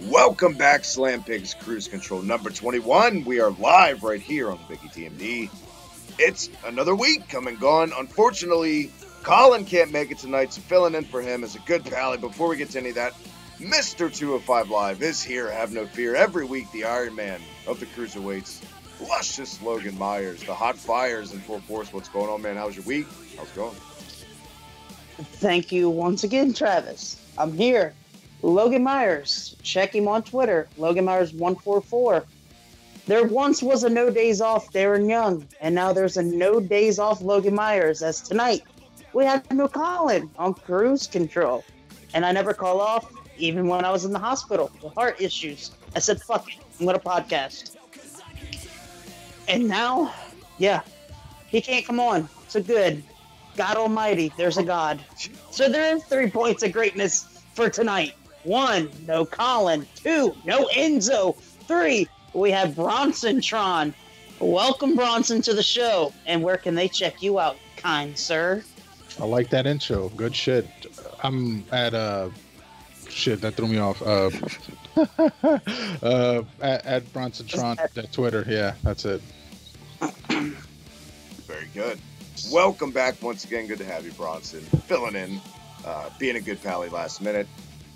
Welcome back, Slam Pigs Cruise Control number 21. We are live right here on the Biggie TMD. It's another week come and gone. Unfortunately, Colin can't make it tonight, so filling in for him is a good pally. Before we get to any of that, Mr. 205 Live is here, have no fear. Every week, the Iron Man of the Cruiserweights, luscious Logan Myers. The hot fires in full force. What's going on, man? How's your week? How's it going? Thank you once again, Travis. I'm here. Logan Myers. Check him on Twitter. Logan Myers 144. There once was a no days off Darren Young, and now there's a no days off Logan Myers. As tonight, we have no Colin on cruise control. And I never call off, even when I was in the hospital with heart issues. I said, fuck it, I'm going to podcast. And now, yeah, he can't come on. So good. God Almighty, there's a God. So there are 3 points of greatness for tonight. 1, no Colin. 2, no Enzo. 3, we have Bronson Tron. Welcome, Bronson, to the show. And where can they check you out, kind sir? I like that intro. Good shit. I'm at shit that threw me off. At Bronson Tron at Twitter. Yeah, that's it. Very good. Welcome back once again. Good to have you, Bronson. Filling in, being a good pally last minute.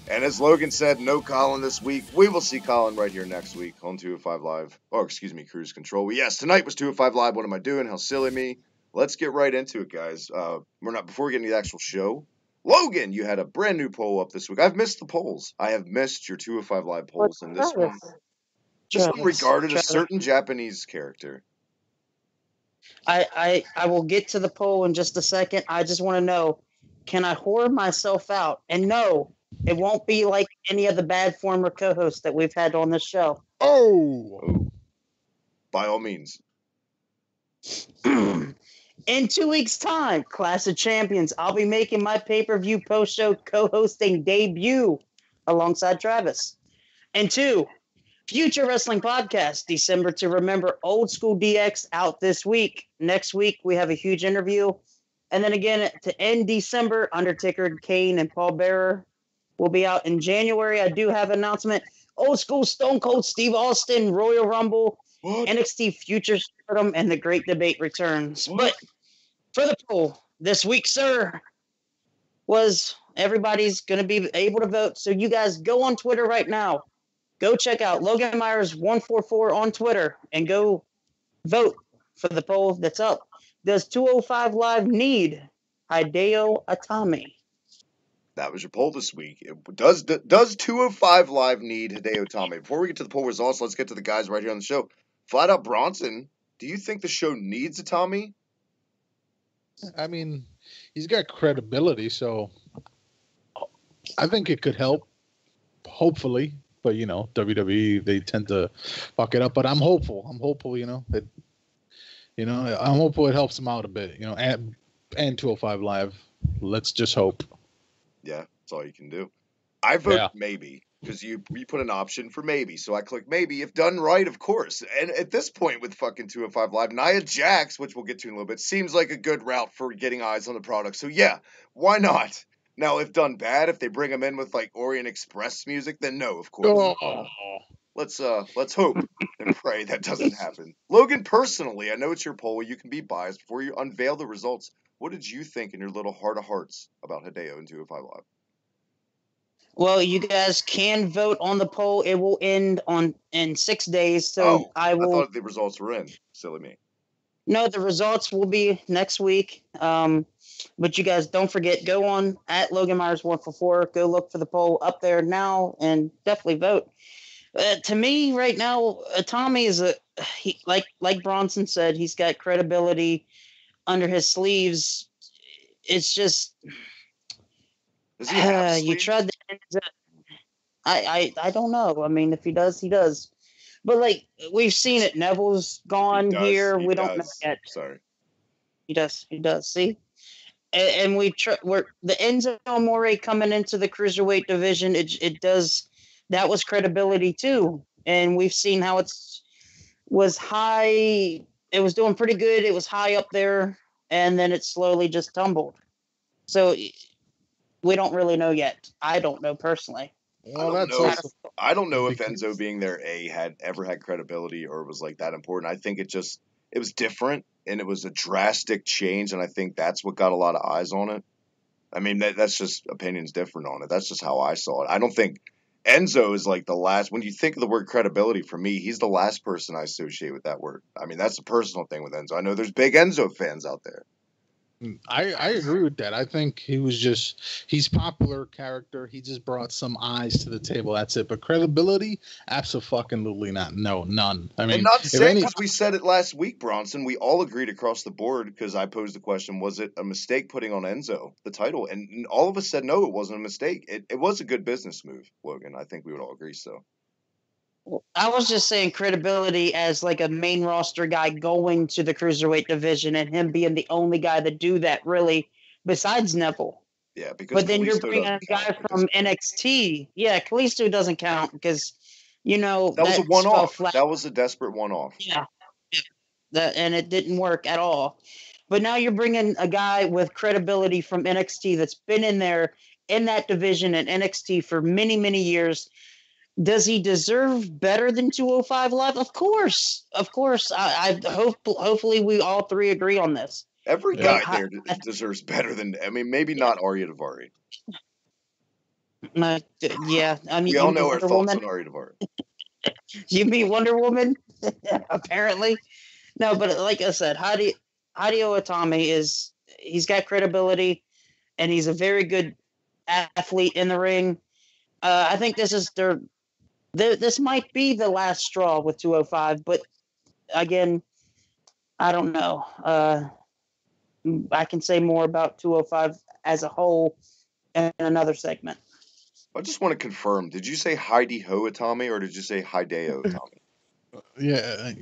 And as Logan said, no Colin this week. We will see Colin right here next week on 205 Live. Or, excuse me, Cruise Control. Well, yes, tonight was 205 Live. What am I doing? How silly me. Let's get right into it, guys. Before we get into the actual show. Logan, you had a brand new poll up this week. I've missed the polls. I have missed your 205 Live polls. And this one, just regarded a certain Japanese character. I will get to the poll in just a second. I just want to know, can I whore myself out? And no, it won't be like any of the bad former co-hosts that we've had on this show. Oh. By all means. In 2 weeks' time, Clash of Champions, I'll be making my pay-per-view post-show co-hosting debut alongside Travis. And 2, Future Wrestling Podcast, December to Remember, Old School DX out this week. Next week, we have a huge interview. And then again, to end December, Undertaker, Kane, and Paul Bearer will be out in January. I do have an announcement. Old School Stone Cold Steve Austin, Royal Rumble, NXT Future Stardom, and The Great Debate returns. But for the poll this week, sir, was everybody's going to be able to vote. So you guys go on Twitter right now. Go check out Logan Myers 144 on Twitter and go vote for the poll that's up. Does 205 Live need Hideo Itami? That was your poll this week. Does 205 Live need Hideo Itami? Before we get to the poll results, let's get to the guys right here on the show. Flat out Bronson, do you think the show needs Itami? I mean, he's got credibility, so I think it could help, hopefully. But, you know, WWE, they tend to fuck it up. But I'm hopeful. I'm hopeful, that, I'm hopeful it helps him out a bit, and 205 Live. Let's just hope. Yeah, that's all you can do. I vote maybe, because you put an option for maybe. So I click maybe, if done right, of course. And at this point with fucking 205 Live, Nia Jax, which we'll get to in a little bit, seems like a good route for getting eyes on the product. So yeah, why not? Now, if done bad, if they bring him in with like Orient Express music, then no, of course. Oh. Let's hope and pray that doesn't happen. Logan, personally, I know it's your poll. You can be biased. Before you unveil the results, what did you think in your little heart of hearts about Hideo and 205 Live? Well, you guys can vote on the poll. It will end in 6 days. So I thought the results were in. Silly me. No, the results will be next week. But you guys don't forget, go on at Logan Myers 144. Go look for the poll up there now and definitely vote. To me, right now, Tommy is like Bronson said, he's got credibility under his sleeves. It's just does he have sleeves? You tried to. I don't know. I mean, if he does, he does. But like we've seen it, Neville's gone here. We don't know yet. Sorry. He does. See, and we're the Enzo Amore coming into the cruiserweight division. It does. That was credibility too, and we've seen how was high. It was doing pretty good. It was high up there, and then it slowly just tumbled. So we don't really know yet. I don't know personally. Well, that's also I don't know if because Enzo being there had ever had credibility or was like that important. I think it was different and it was a drastic change, and I think that's what got a lot of eyes on it. I mean, that's just opinions different on it. That's just how I saw it. I don't think Enzo is like the last. When you think of the word credibility, for me, he's the last person I associate with that word. I mean, that's a personal thing with Enzo. I know there's big Enzo fans out there. I agree with that. I think he's popular character. He just brought some eyes to the table. That's it. But credibility, absolutely not. No, none. I mean, And not if saying, any, because we said it last week, Bronson, we all agreed across the board because I posed the question, was it a mistake putting on Enzo the title? And all of us said no, it wasn't a mistake. It was a good business move, Logan. I think we would all agree so. I was just saying credibility as like a main roster guy going to the Cruiserweight division and him being the only guy that do that really besides Neville. Yeah, because But then you're Kalisto bringing a doesn't guy count at from this point. NXT. Yeah, Kalisto doesn't count because, That was a fell one-off. flat. That was a desperate one-off. Yeah. And it didn't work at all. But now you're bringing a guy with credibility from NXT that's been in there in that division at NXT for many, many years. Does he deserve better than 205 Live? Of course. I hope hopefully we all three agree on this. Every Yeah. guy there deserves better than. I mean, maybe not Arya Davari. Yeah, I mean, We all you mean know our Wonder thoughts Woman? on Arya Davari. You mean Wonder Woman? Apparently. No, but like I said, Hideo Itami he's got credibility and he's a very good athlete in the ring. I think this might be the last straw with 205, but again, I don't know. I can say more about 205 as a whole in another segment. I just want to confirm. Did you say Heidi Ho Itami or did you say Hideo Itami? yeah.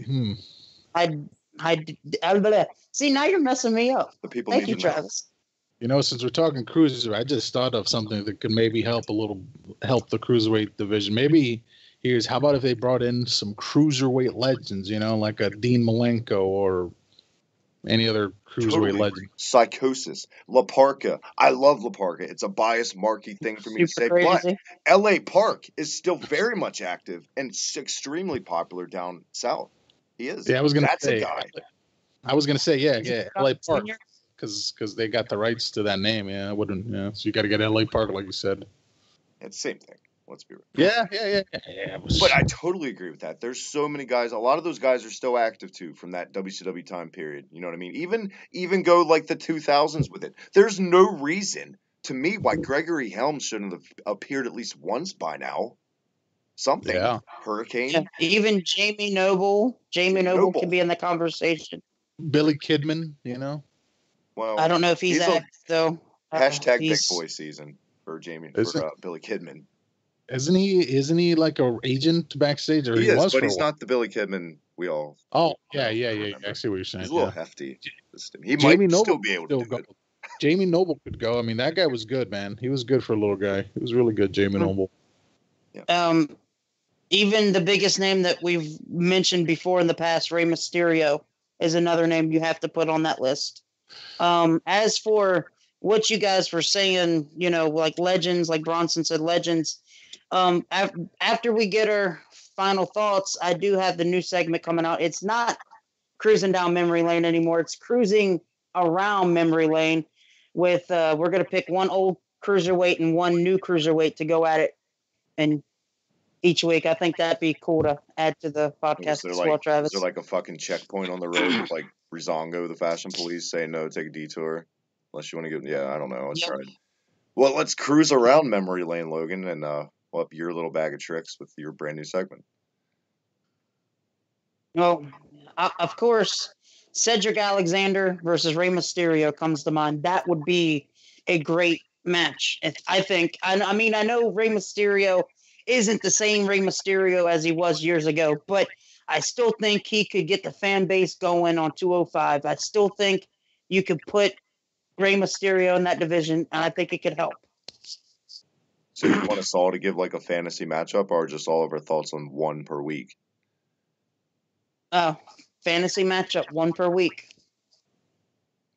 See, now you're messing me up. The people Thank need you, to know. Travis. Since we're talking cruiser, I just thought of something that could maybe help the cruiserweight division. Maybe how about if they brought in some cruiserweight legends, like a Dean Malenko or any other cruiserweight legend. Psychosis. La Parka. I love La Parka. It's a bias marky thing for me to say. Crazy. But LA Park is still very much active and extremely popular down south. He is. Yeah, That's a guy. I was gonna say, yeah, LA Park, because they got the rights to that name. Yeah, I wouldn't. Yeah, so you got to get LA Park, like you said. It's the same thing. Let's be real. Yeah. But I totally agree with that. There's so many guys. A lot of those guys are still active too from that WCW time period. You know what I mean? Even go like the 2000s with it. There's no reason to me why Gregory Helms shouldn't have appeared at least once by now. Something. Yeah. Hurricane. Yeah, even Jamie Noble. Jamie Noble can be in the conversation. Billy Kidman, Well, I don't know if he's active though. Hashtag Big Boy season for Billy Kidman. Isn't he like a agent backstage, or he is, was? But he's not the Billy Kidman we all. Oh yeah. I see what you're saying. He's a little hefty. He Jamie might Noble still be able to do it. Jamie Noble could go. I mean, that guy was good, man. He was good for a little guy. He was really good, Jamie Noble. Yeah. Even the biggest name that we've mentioned before in the past, Rey Mysterio, is another name you have to put on that list. As for what you guys were saying, like legends, like Bronson said, legends. After we get our final thoughts, I do have the new segment coming out. It's not cruising down memory lane anymore. It's cruising around memory lane with, we're going to pick one old cruiserweight and one new cruiserweight to go at it. And each week, I think that'd be cool to add to the podcast as well, Travis. Is there like a fucking checkpoint on the road with like Rizongo, the fashion police, saying no, take a detour, unless you want to get? Yeah, I don't know. Let's try it. Well, let's cruise around memory lane, Logan, and up your little bag of tricks with your brand new segment. Well, of course, Cedric Alexander versus Rey Mysterio comes to mind. That would be a great match, I think. I mean, I know Rey Mysterio isn't the same Rey Mysterio as he was years ago, but I still think he could get the fan base going on 205. I still think you could put Rey Mysterio in that division, and I think it could help. So you want us all to give like a fantasy matchup, or just all of our thoughts on one per week? Fantasy matchup, one per week.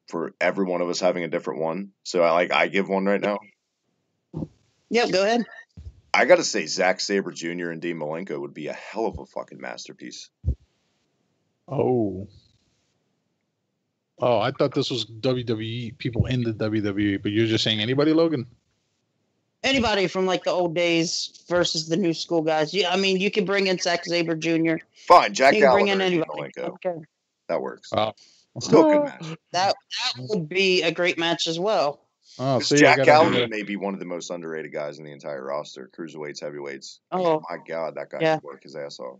For every one of us having a different one. So I give one right now. Yep, go ahead. I gotta say, Zack Sabre Jr. and Dean Malenko would be a hell of a fucking masterpiece. Oh. Oh, I thought this was WWE, people in the WWE, but you're just saying anybody, Logan? Anybody from like the old days versus the new school guys. Yeah, I mean, you can bring in Zack Sabre Jr. Fine, Jack You can bring Gallagher in and Dean anybody. Malenko. Okay. That works. Oh. Still a good match. That would be a great match as well. Oh, Because see, Jack I gotta Gallagher may be one of the most underrated guys in the entire roster. Cruiserweights, heavyweights. Oh, my God, that guy yeah. can work his ass off.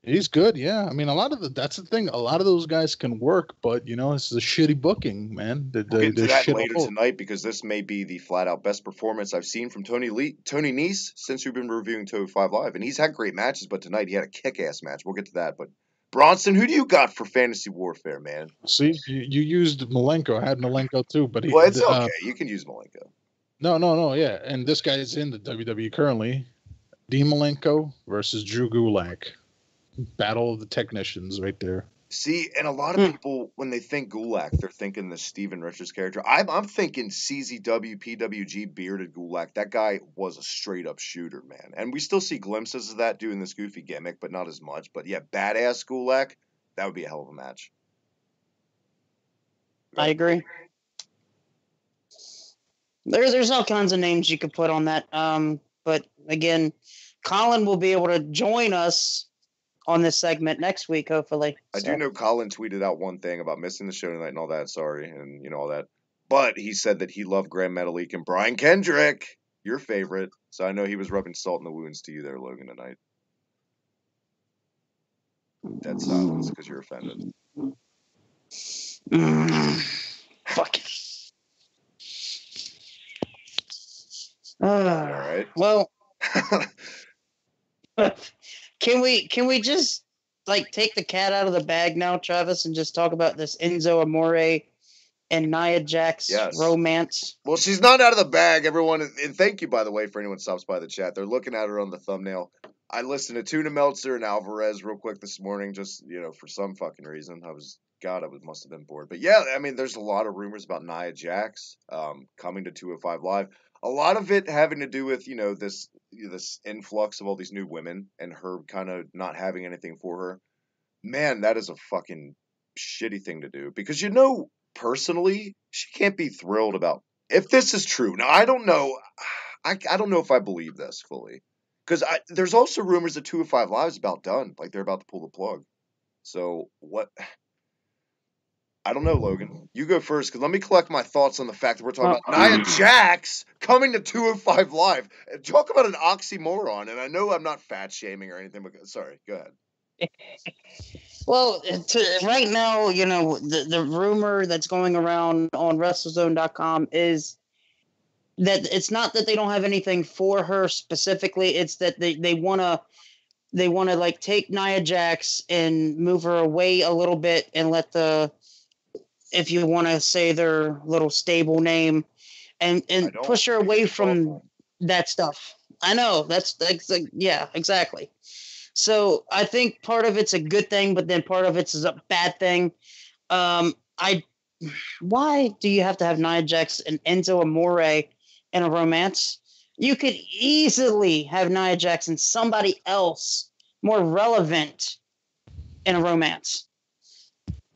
He's good, yeah. I mean, that's the thing. A lot of those guys can work, but it's the shitty booking, man. We'll get into that later tonight because this may be the flat-out best performance I've seen from Tony Nese since we've been reviewing 205 Live. And he's had great matches, but tonight he had a kick-ass match. We'll get to that. But Bronson, who do you got for Fantasy Warfare, man? See, you used Malenko. I had Malenko too, but well, it's okay. You can use Malenko. No, yeah. And this guy is in the WWE currently. Dean Malenko versus Drew Gulak. Battle of the Technicians right there. See, and a lot of people, when they think Gulak, they're thinking the Steven Richards character. I'm thinking CZW, PWG, bearded Gulak. That guy was a straight-up shooter, man. And we still see glimpses of that doing this goofy gimmick, but not as much. But yeah, badass Gulak, that would be a hell of a match. I agree. There's all kinds of names you could put on that. But again, Colin will be able to join us on this segment next week, hopefully. I do know Colin tweeted out one thing about missing the show tonight and all that. Sorry, and all that. But he said that he loved Grand Metalik and Brian Kendrick, your favorite. So I know he was rubbing salt in the wounds to you there, Logan, tonight. Dead silence because you're offended. Fuck. All right. Well, can we just take the cat out of the bag now, Travis, and just talk about this Enzo Amore and Nia Jax romance? Well, she's not out of the bag, everyone. And thank you, by the way, for anyone who stops by the chat. They're looking at her on the thumbnail. I listened to Tuna Meltzer and Alvarez real quick this morning, just for some fucking reason. I must have been bored. But yeah, I mean, there's a lot of rumors about Nia Jax coming to 205 Live. A lot of it having to do with this influx of all these new women and her kind of not having anything for her. Man, that is a fucking shitty thing to do because personally, she can't be thrilled about if this is true. Now, I don't know. I don't know if I believe this fully because there's also rumors that 205 Live is about done, like they're about to pull the plug. So what? I don't know, Logan. You go first, because let me collect my thoughts on the fact that we're talking about Nia Jax coming to 205 Live. Talk about an oxymoron, and I know I'm not fat-shaming or anything, but sorry, go ahead. Well, right now, the rumor that's going around on WrestleZone.com is that it's not that they don't have anything for her specifically, it's that they want to take Nia Jax and move her away a little bit and let if you want to say their little stable name, and push her away from that stuff. I know that's yeah, exactly. So I think part of it's a good thing, but then part of it's a bad thing. Why do you have to have Nia Jax and Enzo Amore in a romance? You could easily have Nia Jax and somebody else more relevant in a romance.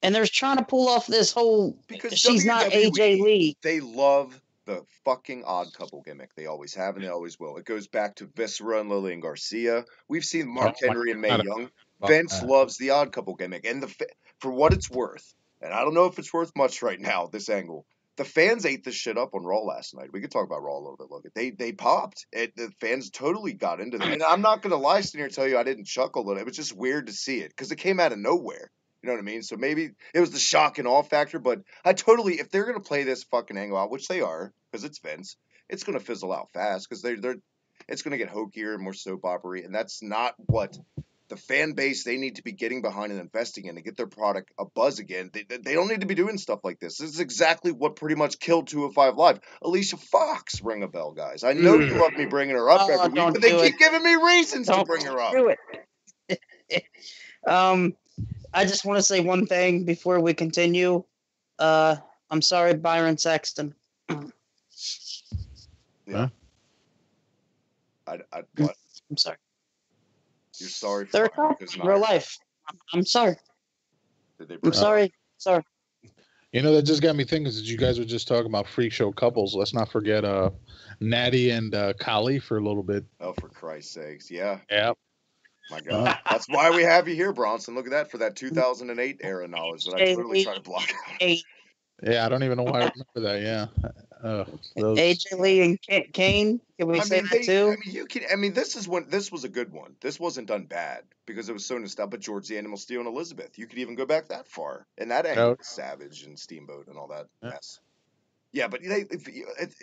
And they're trying to pull off this whole because she's not AJ Lee. They love the fucking odd couple gimmick. They always have and they always will. It goes back to Viscera and Lillian Garcia. We've seen Mark Henry and Mae Young. Vince loves the odd couple gimmick. And for what it's worth, and I don't know if it's worth much right now, this angle, the fans ate this shit up on Raw last night. We could talk about Raw a little bit. Look, they popped. The fans totally got into that. And I'm not going to lie, stand here and tell you I didn't chuckle. It was just weird to see it because it came out of nowhere. You know what I mean? So maybe it was the shock and awe factor, but if they're going to play this fucking angle out, which they are, because it's Vince, it's going to fizzle out fast because it's going to get hokier and more soap opera, and that's not what the fan base they need to be getting behind and investing in to get their product a buzz again. They don't need to be doing stuff like this. This is exactly what pretty much killed 205 Live. Alicia Fox, ring a bell, guys. I know you love me bringing her up every week, but they keep giving me reasons to bring her up. Do it. I just want to say one thing before we continue. I'm sorry, Byron Saxton. Yeah. What? I'm sorry. You're sorry for They're a mine couple because in real life. I'm sorry. Did they I'm break up? sorry. Sorry. You know, that just got me thinking, because you guys were just talking about freak show couples. Let's not forget Natty and Kali for a little bit. Oh, for Christ's sakes. Yeah. Yeah. My God. That's why we have you here, Bronson. Look at that, for that 2008 era knowledge that I clearly try to block out. Yeah, I don't even know why I remember that. Yeah. Those. AJ Lee and Kane. Can we say that too? This was a good one. This wasn't done bad because it was so nostalgic. But George the Animal Steel and Elizabeth, you could even go back that far. And that angle with Savage and Steamboat and all that mess. Yeah, but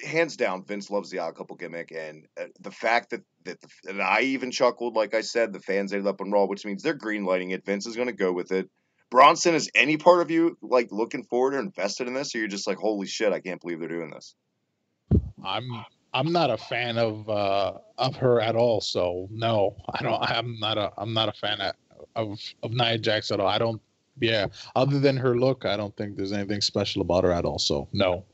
hands down, Vince loves the Odd Couple gimmick, and the fact and I even chuckled, like I said, the fans ended up on Raw, which means they're greenlighting it. Vince is going to go with it. Bronson, is any part of you like looking forward or invested in this, or you're just like, holy shit, I can't believe they're doing this? I'm not a fan of her at all. So no, I don't. I'm not a fan of Nia Jax at all. I don't. Yeah. Other than her look, I don't think there's anything special about her at all. So no,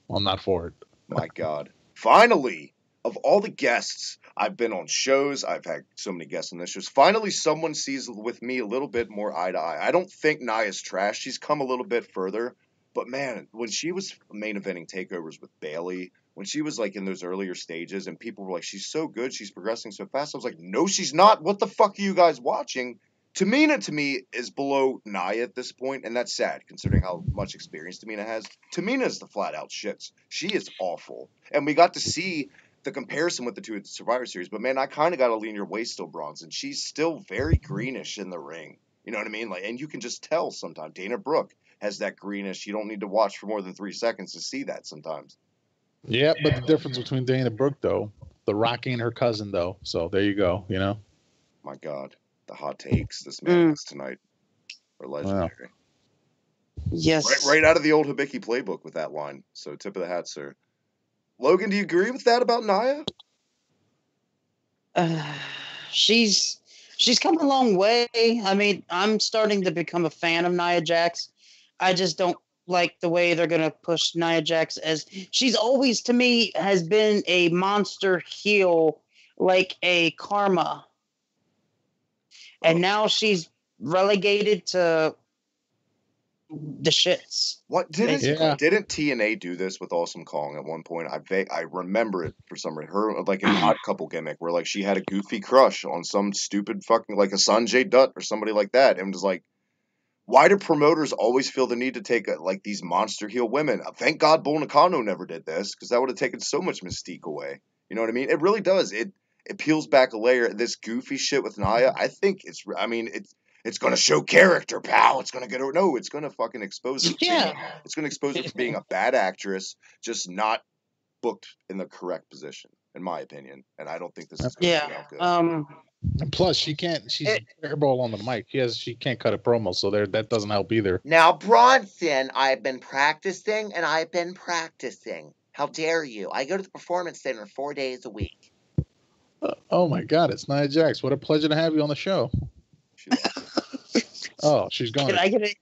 I'm not for it. My God. Finally, of all the guests I've been on shows, I've had so many guests on this show. Finally, someone sees with me a little bit more eye to eye. I don't think Nia's trash. She's come a little bit further. But man, when she was main eventing takeovers with Bayley, when she was like in those earlier stages and people were like, she's so good, she's progressing so fast, I was like, no, she's not. What the fuck are you guys watching? Tamina, to me, is below Nia at this point, and that's sad, considering how much experience Tamina has. Tamina is the flat-out shits. She is awful. And we got to see the comparison with the two at the Survivor Series, but man, I kind of got to lean your way still, Bronson. She's still very greenish in the ring. You know what I mean? Like, and you can just tell sometimes. Dana Brooke has that greenish. You don't need to watch for more than 3 seconds to see that sometimes. Yeah, but the difference between Dana Brooke, though, The Rocky and her cousin, though. So there you go, you know? My God. The hot takes this man has tonight are legendary. Wow. Yes. Right out of the old Hibiki playbook with that line. So tip of the hat, sir. Logan, do you agree with that about Nia? She's come a long way. I mean, I'm starting to become a fan of Nia Jax. I just don't like the way they're gonna push Nia Jax, as she's always to me has been a monster heel, like a Karma. And now she's relegated to the shits. What didn't TNA do this with Awesome Kong at one point? I remember it for some reason. Her like an Odd Couple gimmick where like she had a goofy crush on some stupid fucking like a Sanjay Dutt or somebody like that, and was like, why do promoters always feel the need to take like these monster heel women? Thank God Bull Nakano never did this, because that would have taken so much mystique away. You know what I mean? It really does. It peels back a layer. This goofy shit with Nia, I think it's going to show character, pal. It's going to it's going to fucking expose her. It's going to expose her for being a bad actress, just not booked in the correct position, in my opinion. And I don't think this is going to be out good. And plus, she's terrible on the mic. She can't cut a promo, so that doesn't help either. Now, Bronson, I've been practicing and I've been practicing. How dare you? I go to the Performance Center 4 days a week. Oh my God, it's Nia Jax. What a pleasure to have you on the show. She's gone. Can I get it?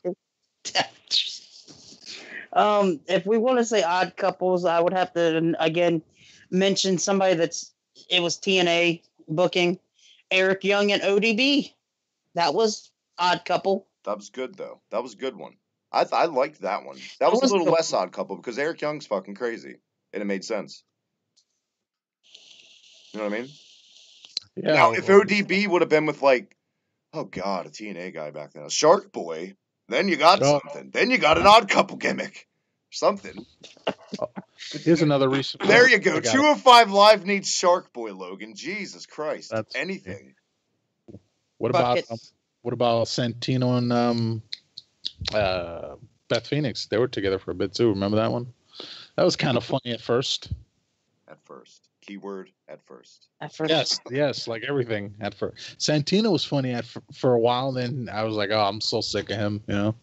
If we want to say odd couples, I would have to again mention somebody it was TNA booking. Eric Young and ODB. That was Odd Couple. That was good, though. That was a good one. I liked that one. That was a little less Odd Couple because Eric Young's fucking crazy. And it made sense. You know what I mean? Yeah. Now, if ODB would have been with, like, oh, God, a TNA guy back then, a Shark Boy, then you got something. Then you got an Odd Couple gimmick. Something. Here's another reason. There you go. 205 Live needs Shark Boy, Logan. Jesus Christ. That's anything. What about Santino and Beth Phoenix? They were together for a bit too. Remember that one? That was kind of funny at first. At first. Keyword at first. At first. Yes, like everything at first. Santino was funny for a while, then I was like, oh, I'm so sick of him, you know.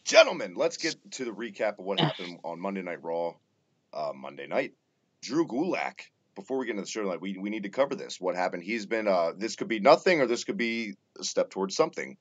Gentlemen, let's get to the recap of what happened on Monday Night Raw. Monday night, Drew Gulak. Before we get into the show tonight, we need to cover this. What happened? He's been this could be nothing, or this could be a step towards something.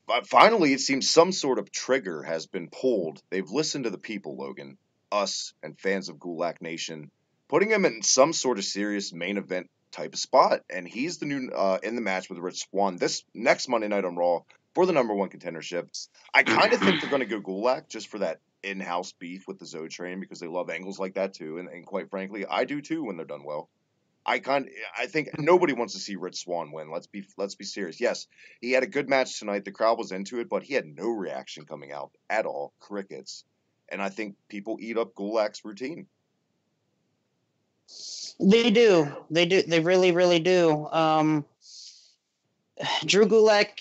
But finally, it seems some sort of trigger has been pulled. They've listened to the people, Logan, us, and fans of Gulak Nation, putting him in some sort of serious main event type of spot. And he's the new in the match with Rich Swann this next Monday night on Raw for the #1 contendership. I kind of think they're going to go Gulak just for that in-house beef with the Zoe Train because they love angles like that too. And quite frankly, I do too when they're done well. I think nobody wants to see Rich Swann win. Let's be serious. Yes, he had a good match tonight. The crowd was into it, but he had no reaction coming out at all. Crickets. And I think people eat up Gulak's routine. They do. They do. They really, really do. Drew Gulak.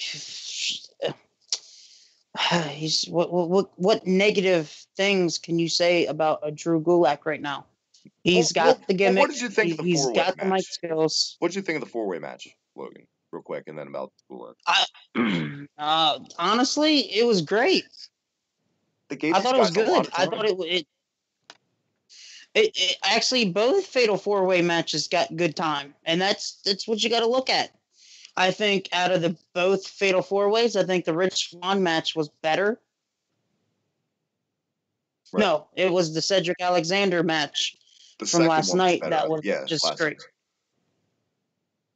He's what negative things can you say about a Drew Gulak right now? He's got the gimmick. What did you think of the He's four-way got match? the mic skills. What did you think of the four-way match, Logan? Real quick, and then about Gulak. Honestly, it was great. I thought it was good. I thought it actually both fatal four-way matches got good time, and that's what you got to look at. I think out of the both fatal four-ways, I think the Rich Swann match was better. Right. No, it was the Cedric Alexander match from last night that was just great.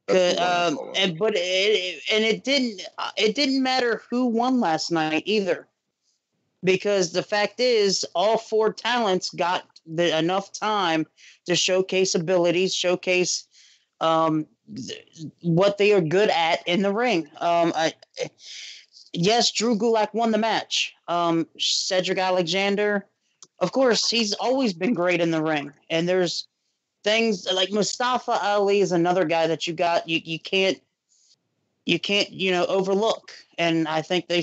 But it didn't matter who won last night either, because the fact is all four talents got enough time to showcase abilities, showcase what they are good at in the ring. Yes, Drew Gulak won the match. Cedric Alexander, of course, he's always been great in the ring, and there's things like Mustafa Ali is another guy that you can't overlook. And I think he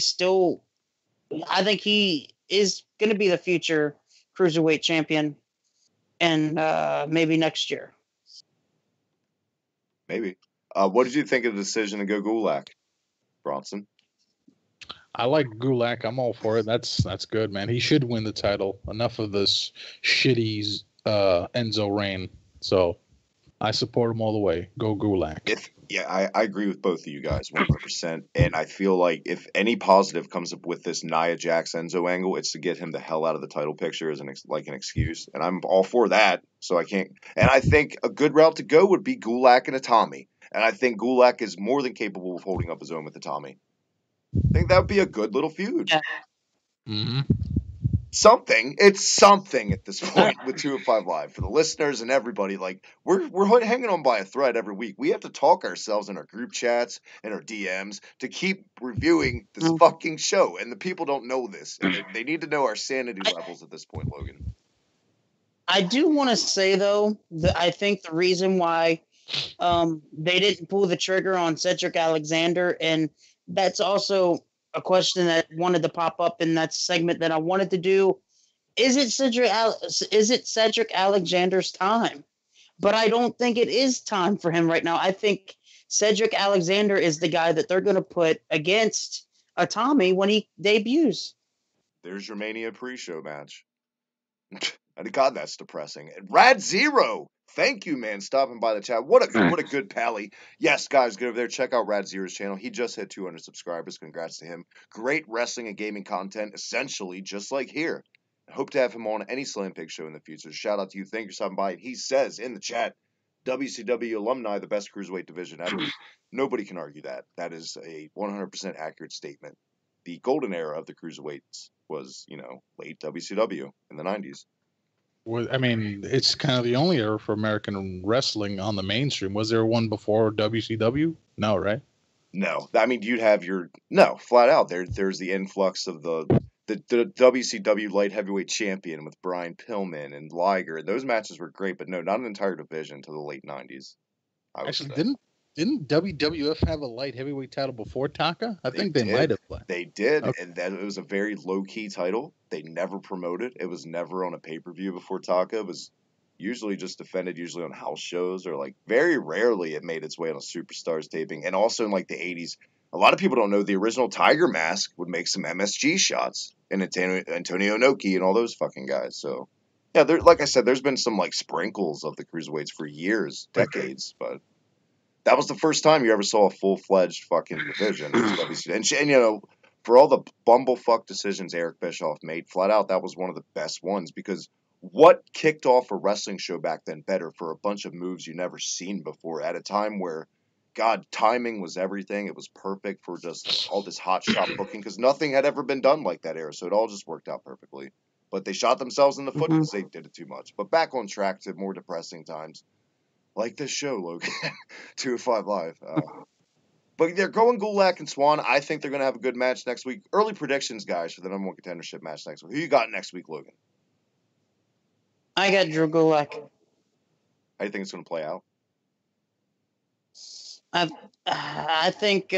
is going to be the future Cruiserweight champion, and maybe next year. Maybe. What did you think of the decision to go Gulak, Bronson? I like Gulak. I'm all for it. That's good, man. He should win the title. Enough of this shitty Enzo reign. So I support him all the way. Go Gulak. I agree with both of you guys 100%. And I feel like if any positive comes up with this Nia Jax Enzo angle, it's to get him the hell out of the title picture as an excuse. And I'm all for that. So I can't. And I think a good route to go would be Gulak and Itami. And I think Gulak is more than capable of holding up his own with Itami. I think that would be a good little feud. Yeah. Mm-hmm. It's something at this point with 205 Live for the listeners and everybody. Like we're hanging on by a thread every week. We have to talk ourselves in our group chats and our DMs to keep reviewing this fucking show, and the people don't know this. And they need to know our sanity levels at this point, Logan. I do want to say though that I think the reason why they didn't pull the trigger on Cedric Alexander, and that's also a question that wanted to pop up in that segment that I wanted to do. Is it Cedric Alexander's time? But I don't think it is time for him right now. I think Cedric Alexander is the guy that they're going to put against Itami when he debuts. There's your Mania pre-show match. God, that's depressing. Rad Zero. Thank you, man, stopping by the chat. What a good pally. Yes, guys, get over there. Check out Rad Zero's channel. He just hit 200 subscribers. Congrats to him. Great wrestling and gaming content, essentially just like here. I hope to have him on any Slam Pig show in the future. Shout out to you. Thank you for stopping by. He says in the chat, WCW alumni, the best cruiserweight division ever. Nobody can argue that. That is a 100% accurate statement. The golden era of the cruiserweights was, late WCW in the 90s. I mean, it's kind of the only era for American wrestling on the mainstream. Was there one before WCW? No, right? No. I mean, flat out. There's the influx of the WCW light heavyweight champion with Brian Pillman and Liger. Those matches were great, but no, not an entire division until the late 90s. Actually, didn't WWF have a light heavyweight title before Taka? I think they might have. They did, okay. And that it was a very low-key title. They never promoted. It was never on a pay-per-view before Taka. It was usually just defended, usually on house shows, or very rarely it made its way on a Superstars taping. And also in the 80s, a lot of people don't know the original Tiger Mask would make some MSG shots, and Antonio Inoki and all those fucking guys. So, yeah, like I said, there's been some sprinkles of the cruiserweights for years, decades, but that was the first time you ever saw a full-fledged fucking division. And for all the bumblefuck decisions Eric Bischoff made, flat out, that was one of the best ones, because what kicked off a wrestling show back then better for a bunch of moves you never seen before at a time where, God, timing was everything. It was perfect for just all this hot shot booking because nothing had ever been done like that era. So it all just worked out perfectly. But they shot themselves in the foot because they did it too much. But back on track to more depressing times, like this show, Logan, 205 Live. But they're going Gulak and Swan. I think they're going to have a good match next week. Early predictions, guys, for the number one contendership match next week. Who you got next week, Logan? I got Drew Gulak. How do you think it's going to play out? I think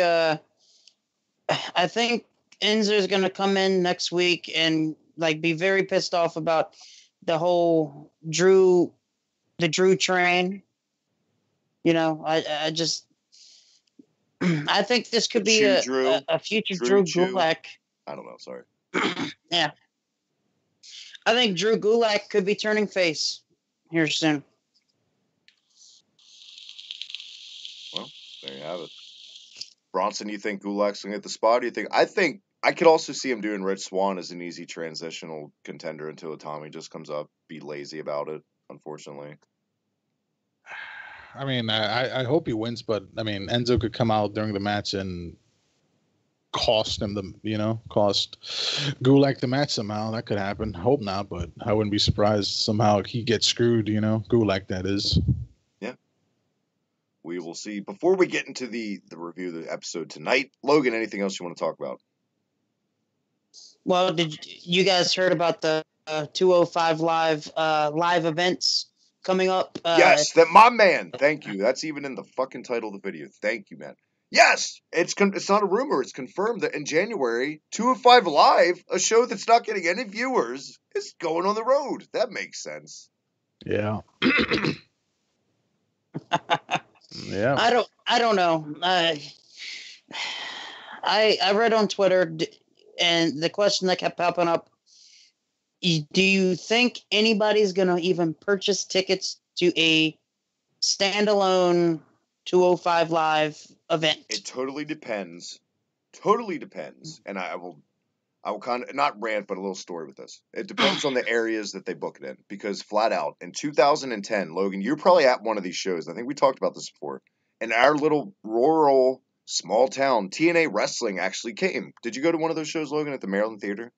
Enzo's going to come in next week and like be very pissed off about the whole Drew train. You know, I just I think this could be a future Drew Gulak. I don't know. Sorry. Yeah, I think Drew Gulak could be turning face here soon. Well, there you have it. Bronson, you think Gulak's going to get the spot? Do you think? I think I could also see him doing Rich Swann as an easy transitional contender until Tommy just comes up, be lazy about it, unfortunately. I mean, I hope he wins, but I mean, Enzo could come out during the match and cost Gulak the match somehow. That could happen. Hope not, but I wouldn't be surprised somehow he gets screwed, Gulak, that is. Yeah. We will see. Before we get into the review of the episode tonight, Logan, anything else you want to talk about? Well, did you guys heard about the 205 live events coming up? Yes, that my man. Thank you. That's even in the fucking title of the video. Thank you, man. Yes, it's not a rumor. It's confirmed that in January, 205 Live, a show that's not getting any viewers, is going on the road. That makes sense. Yeah. Yeah. I don't know. I read on Twitter, and the question that kept popping up: do you think anybody's gonna even purchase tickets to a standalone 205 Live event? It totally depends. Totally depends. And I will kind of not rant, but a little story with this. It depends on the areas that they book it in. Because flat out, in 2010, Logan, you're probably at one of these shows. I think we talked about this before. In our little rural small town, TNA Wrestling actually came. Did you go to one of those shows, Logan, at the Maryland Theater?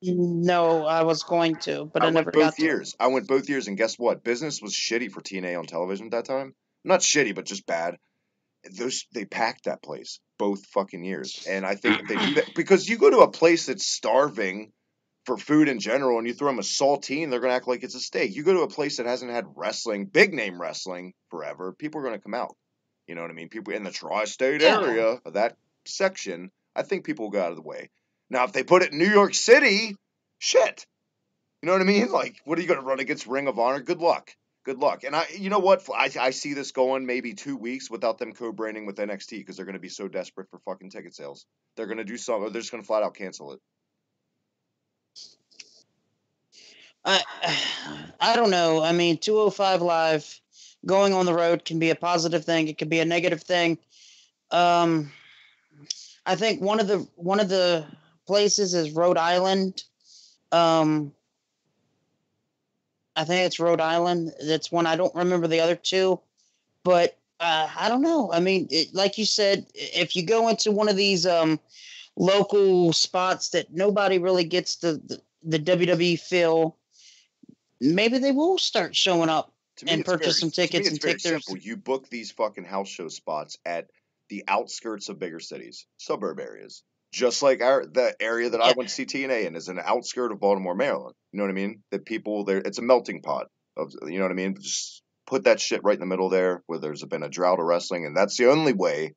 No, I was going to, but I never got to. I went both years, and guess what? Business was shitty for TNA on television at that time. Not shitty, but just bad. They packed that place both fucking years. And I think they do that because you go to a place that's starving for food in general and you throw them a saltine, they're going to act like it's a steak. You go to a place that hasn't had wrestling, big name wrestling forever, people are going to come out. You know what I mean? People in the tri-state area of that section, I think people will go out of the way. Now, if they put it in New York City, shit. You know what I mean? Like, what are you going to run against Ring of Honor? Good luck. Good luck. And you know what? I see this going maybe 2 weeks without them co-branding with NXT because they're going to be so desperate for fucking ticket sales. They're going to do something. They're just going to flat out cancel it. I don't know. I mean, 205 Live going on the road can be a positive thing. It can be a negative thing. I think one of the places is Rhode Island. I think it's Rhode Island. That's one. I don't remember the other two, but I don't know. I mean, like you said, if you go into one of these local spots that nobody really gets the WWE feel, maybe they will start showing up and purchase some tickets and take their. Simple. You book these fucking house show spots at the outskirts of bigger cities, suburb areas. Just like the area that I went to see TNA in is an outskirt of Baltimore, Maryland. You know what I mean? That people there, it's a melting pot of, you know what I mean? Just put that shit right in the middle there where there's been a drought of wrestling, and that's the only way.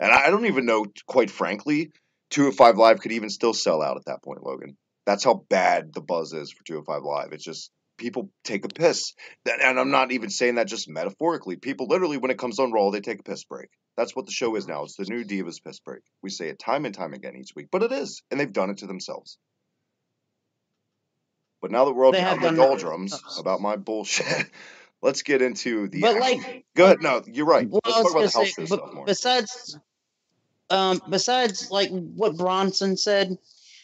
And I don't even know, quite frankly, 205 Live could even still sell out at that point, Logan. That's how bad the buzz is for 205 Live. It's just people take a piss. And I'm not even saying that just metaphorically. People literally, when it comes on Raw, they take a piss break. That's what the show is now. It's the new Divas piss break. We say it time and time again each week, but it is. And they've done it to themselves. But now that we're all down the doldrums about my bullshit, let's get into the. But like, go ahead. No, you're right. Well, let's talk about the house show stuff more. Besides, like what Bronson said,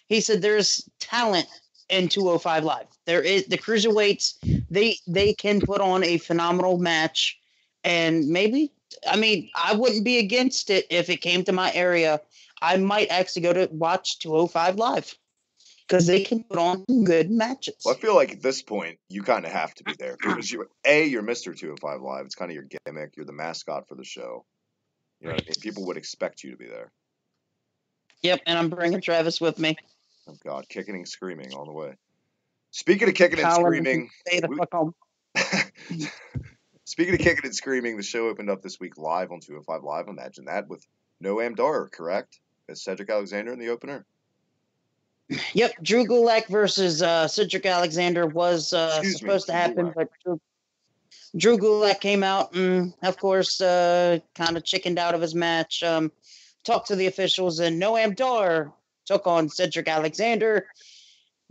he said there's talent in 205 Live. there is the cruiserweights. They can put on a phenomenal match, and maybe I wouldn't be against it if it came to my area. I might actually go to watch 205 live because they can put on some good matches. Well, I feel like at this point you kind of have to be there because you're Mr. 205 Live. It's kind of your gimmick. You're the mascot for the show. You know what I mean? People would expect you to be there. Yep, and I'm bringing Travis with me. Oh God, kicking and screaming all the way. Speaking of kicking and Colin, screaming, stay the fuck home. Speaking of kicking and screaming, the show opened up this week live on 205 Live. Imagine that with Noam Dar, correct? As Cedric Alexander in the opener. Yep, Drew Gulak versus Cedric Alexander was supposed to happen, but Drew Gulak came out and, of course, kind of chickened out of his match. Talked to the officials, and Noam Dar took on Cedric Alexander.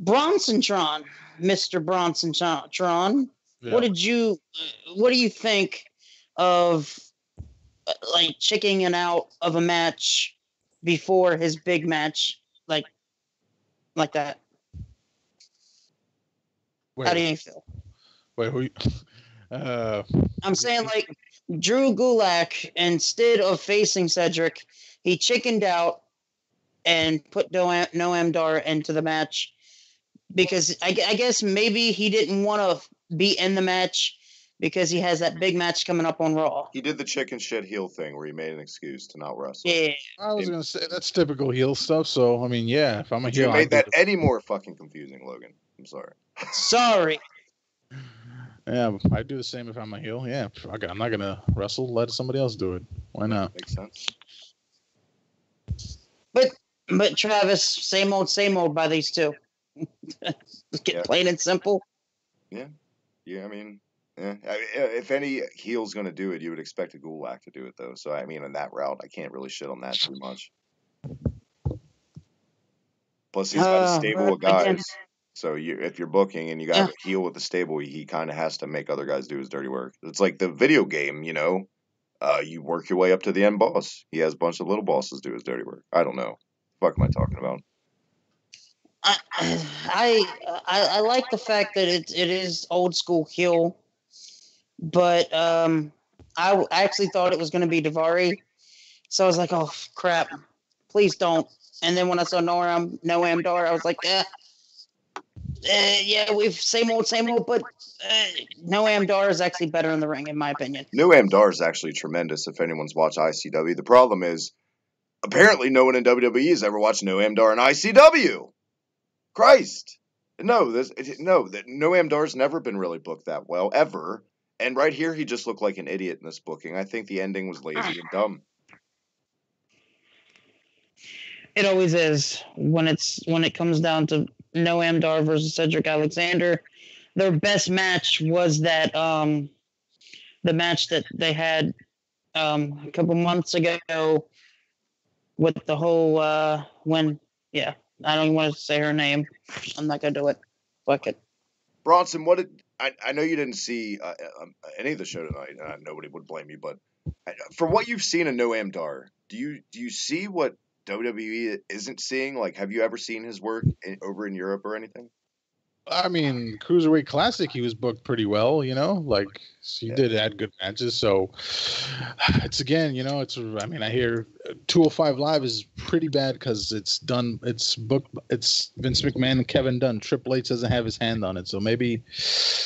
Bronsontron, Mr. Bronsontron. Yeah. What do you think of like chickening out of a match before his big match, like that? How do you feel? Wait, who? I'm saying like Drew Gulak, instead of facing Cedric, he chickened out and put Noam Dar into the match because I guess maybe he didn't want to be in the match because he has that big match coming up on Raw. He did the chicken shit heel thing where he made an excuse to not wrestle. Yeah. I was gonna say that's typical heel stuff. So I mean, yeah, if I'm a heel, you made that any more fucking confusing, Logan. I'm sorry. Sorry. Yeah, I do the same if I'm a heel. Yeah, I'm not gonna wrestle. Let somebody else do it. Why not? Makes sense. But Travis, same old by these two. Get plain and simple. Yeah. I mean, if any heel's going to do it, you would expect a Gulak to do it, though. So, I mean, in that route, I can't really shit on that too much. Plus, he's got a stable of guys. Again, so, if you're booking and you got a heel with a stable, he kind of has to make other guys do his dirty work. It's like the video game, you know. You work your way up to the end boss. He has a bunch of little bosses do his dirty work. I don't know. What the fuck am I talking about? I like the fact that it is old school heel, but I actually thought it was going to be Daivari, so I was like, oh crap, please don't. And then when I saw Noam Dar, I was like, yeah, we've same old, but Noam Dar is actually better in the ring, in my opinion. Noam Dar is actually tremendous. If anyone's watched ICW, the problem is apparently no one in WWE has ever watched Noam Dar in ICW. Christ. No, that Noam Dar's never been really booked that well, ever. And right here, he just looked like an idiot in this booking. I think the ending was lazy and dumb. It always is when it comes down to Noam Dar versus Cedric Alexander. Their best match was that the match that they had a couple months ago with the whole I don't even want to say her name. I'm not gonna do it. Fuck it. Bronson, I know you didn't see any of the show tonight. Nobody would blame you, but for what you've seen of Noam Dar, do you see what WWE isn't seeing? Like, have you ever seen his work over in Europe or anything? I mean, Cruiserweight Classic, he was booked pretty well, you know, like he did add good matches. So it's again, you know, I hear 205 Live is pretty bad because it's booked. It's Vince McMahon and Kevin Dunn. Triple H doesn't have his hand on it. So maybe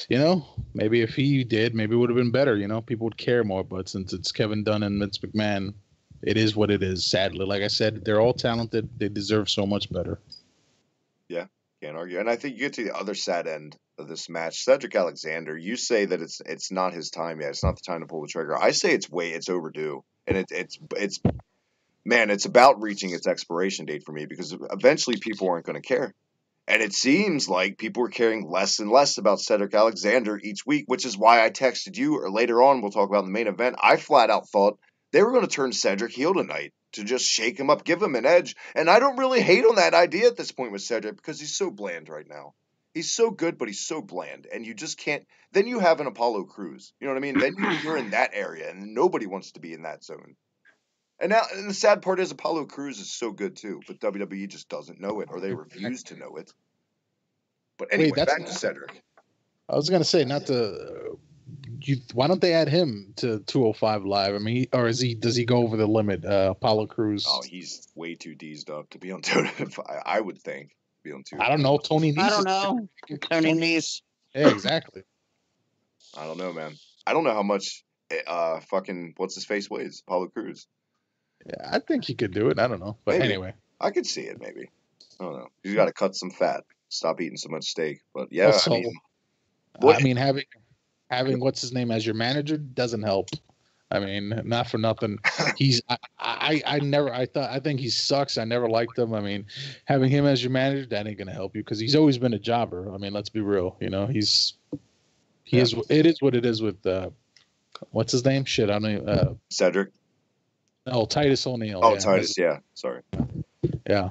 if he did, maybe it would have been better. You know, people would care more. But since it's Kevin Dunn and Vince McMahon, it is what it is. Sadly, like I said, they're all talented. They deserve so much better. Yeah. Can't argue. And I think you get to the other sad end of this match. Cedric Alexander, you say that it's not his time yet. It's not the time to pull the trigger. I say it's overdue. And it's about reaching its expiration date for me because eventually people aren't going to care. And it seems like people are caring less and less about Cedric Alexander each week, which is why I texted you, or later on we'll talk about in the main event. I flat out thought they were going to turn Cedric heel tonight to just shake him up, give him an edge. And I don't really hate on that idea at this point with Cedric because he's so bland right now. He's so good, but he's so bland. And you just can't. Then you have an Apollo Crews. You know what I mean? Then you're in that area, and nobody wants to be in that zone. And the sad part is Apollo Crews is so good too, but WWE just doesn't know it, or they refuse to know it. But anyway, Wait, that's back to Cedric. I was gonna say not to. Why don't they add him to 205 Live? I mean, or does he go over the limit? Apollo Crews. Oh, he's way too deezed up to be on 205. I would think be on 205. I don't know. Tony Nese. I don't know. Tony Nese. Yeah, exactly. I don't know, man. I don't know how much fucking what's his face weighs. Apollo Crews. Yeah, I think he could do it. I don't know, but Maybe. anyway, I could see it. Maybe. I don't know. He's got to cut some fat. Stop eating so much steak. But yeah, also, I mean, having what's his name as your manager doesn't help. I mean, not for nothing. I think he sucks. I never liked him. I mean, having him as your manager, that ain't gonna help you because he's always been a jobber. I mean, let's be real. You know, it is what it is with what's his name? Shit, I don't know. Cedric. No, Titus O'Neil. Oh, yeah. Titus. Yeah, sorry. Yeah.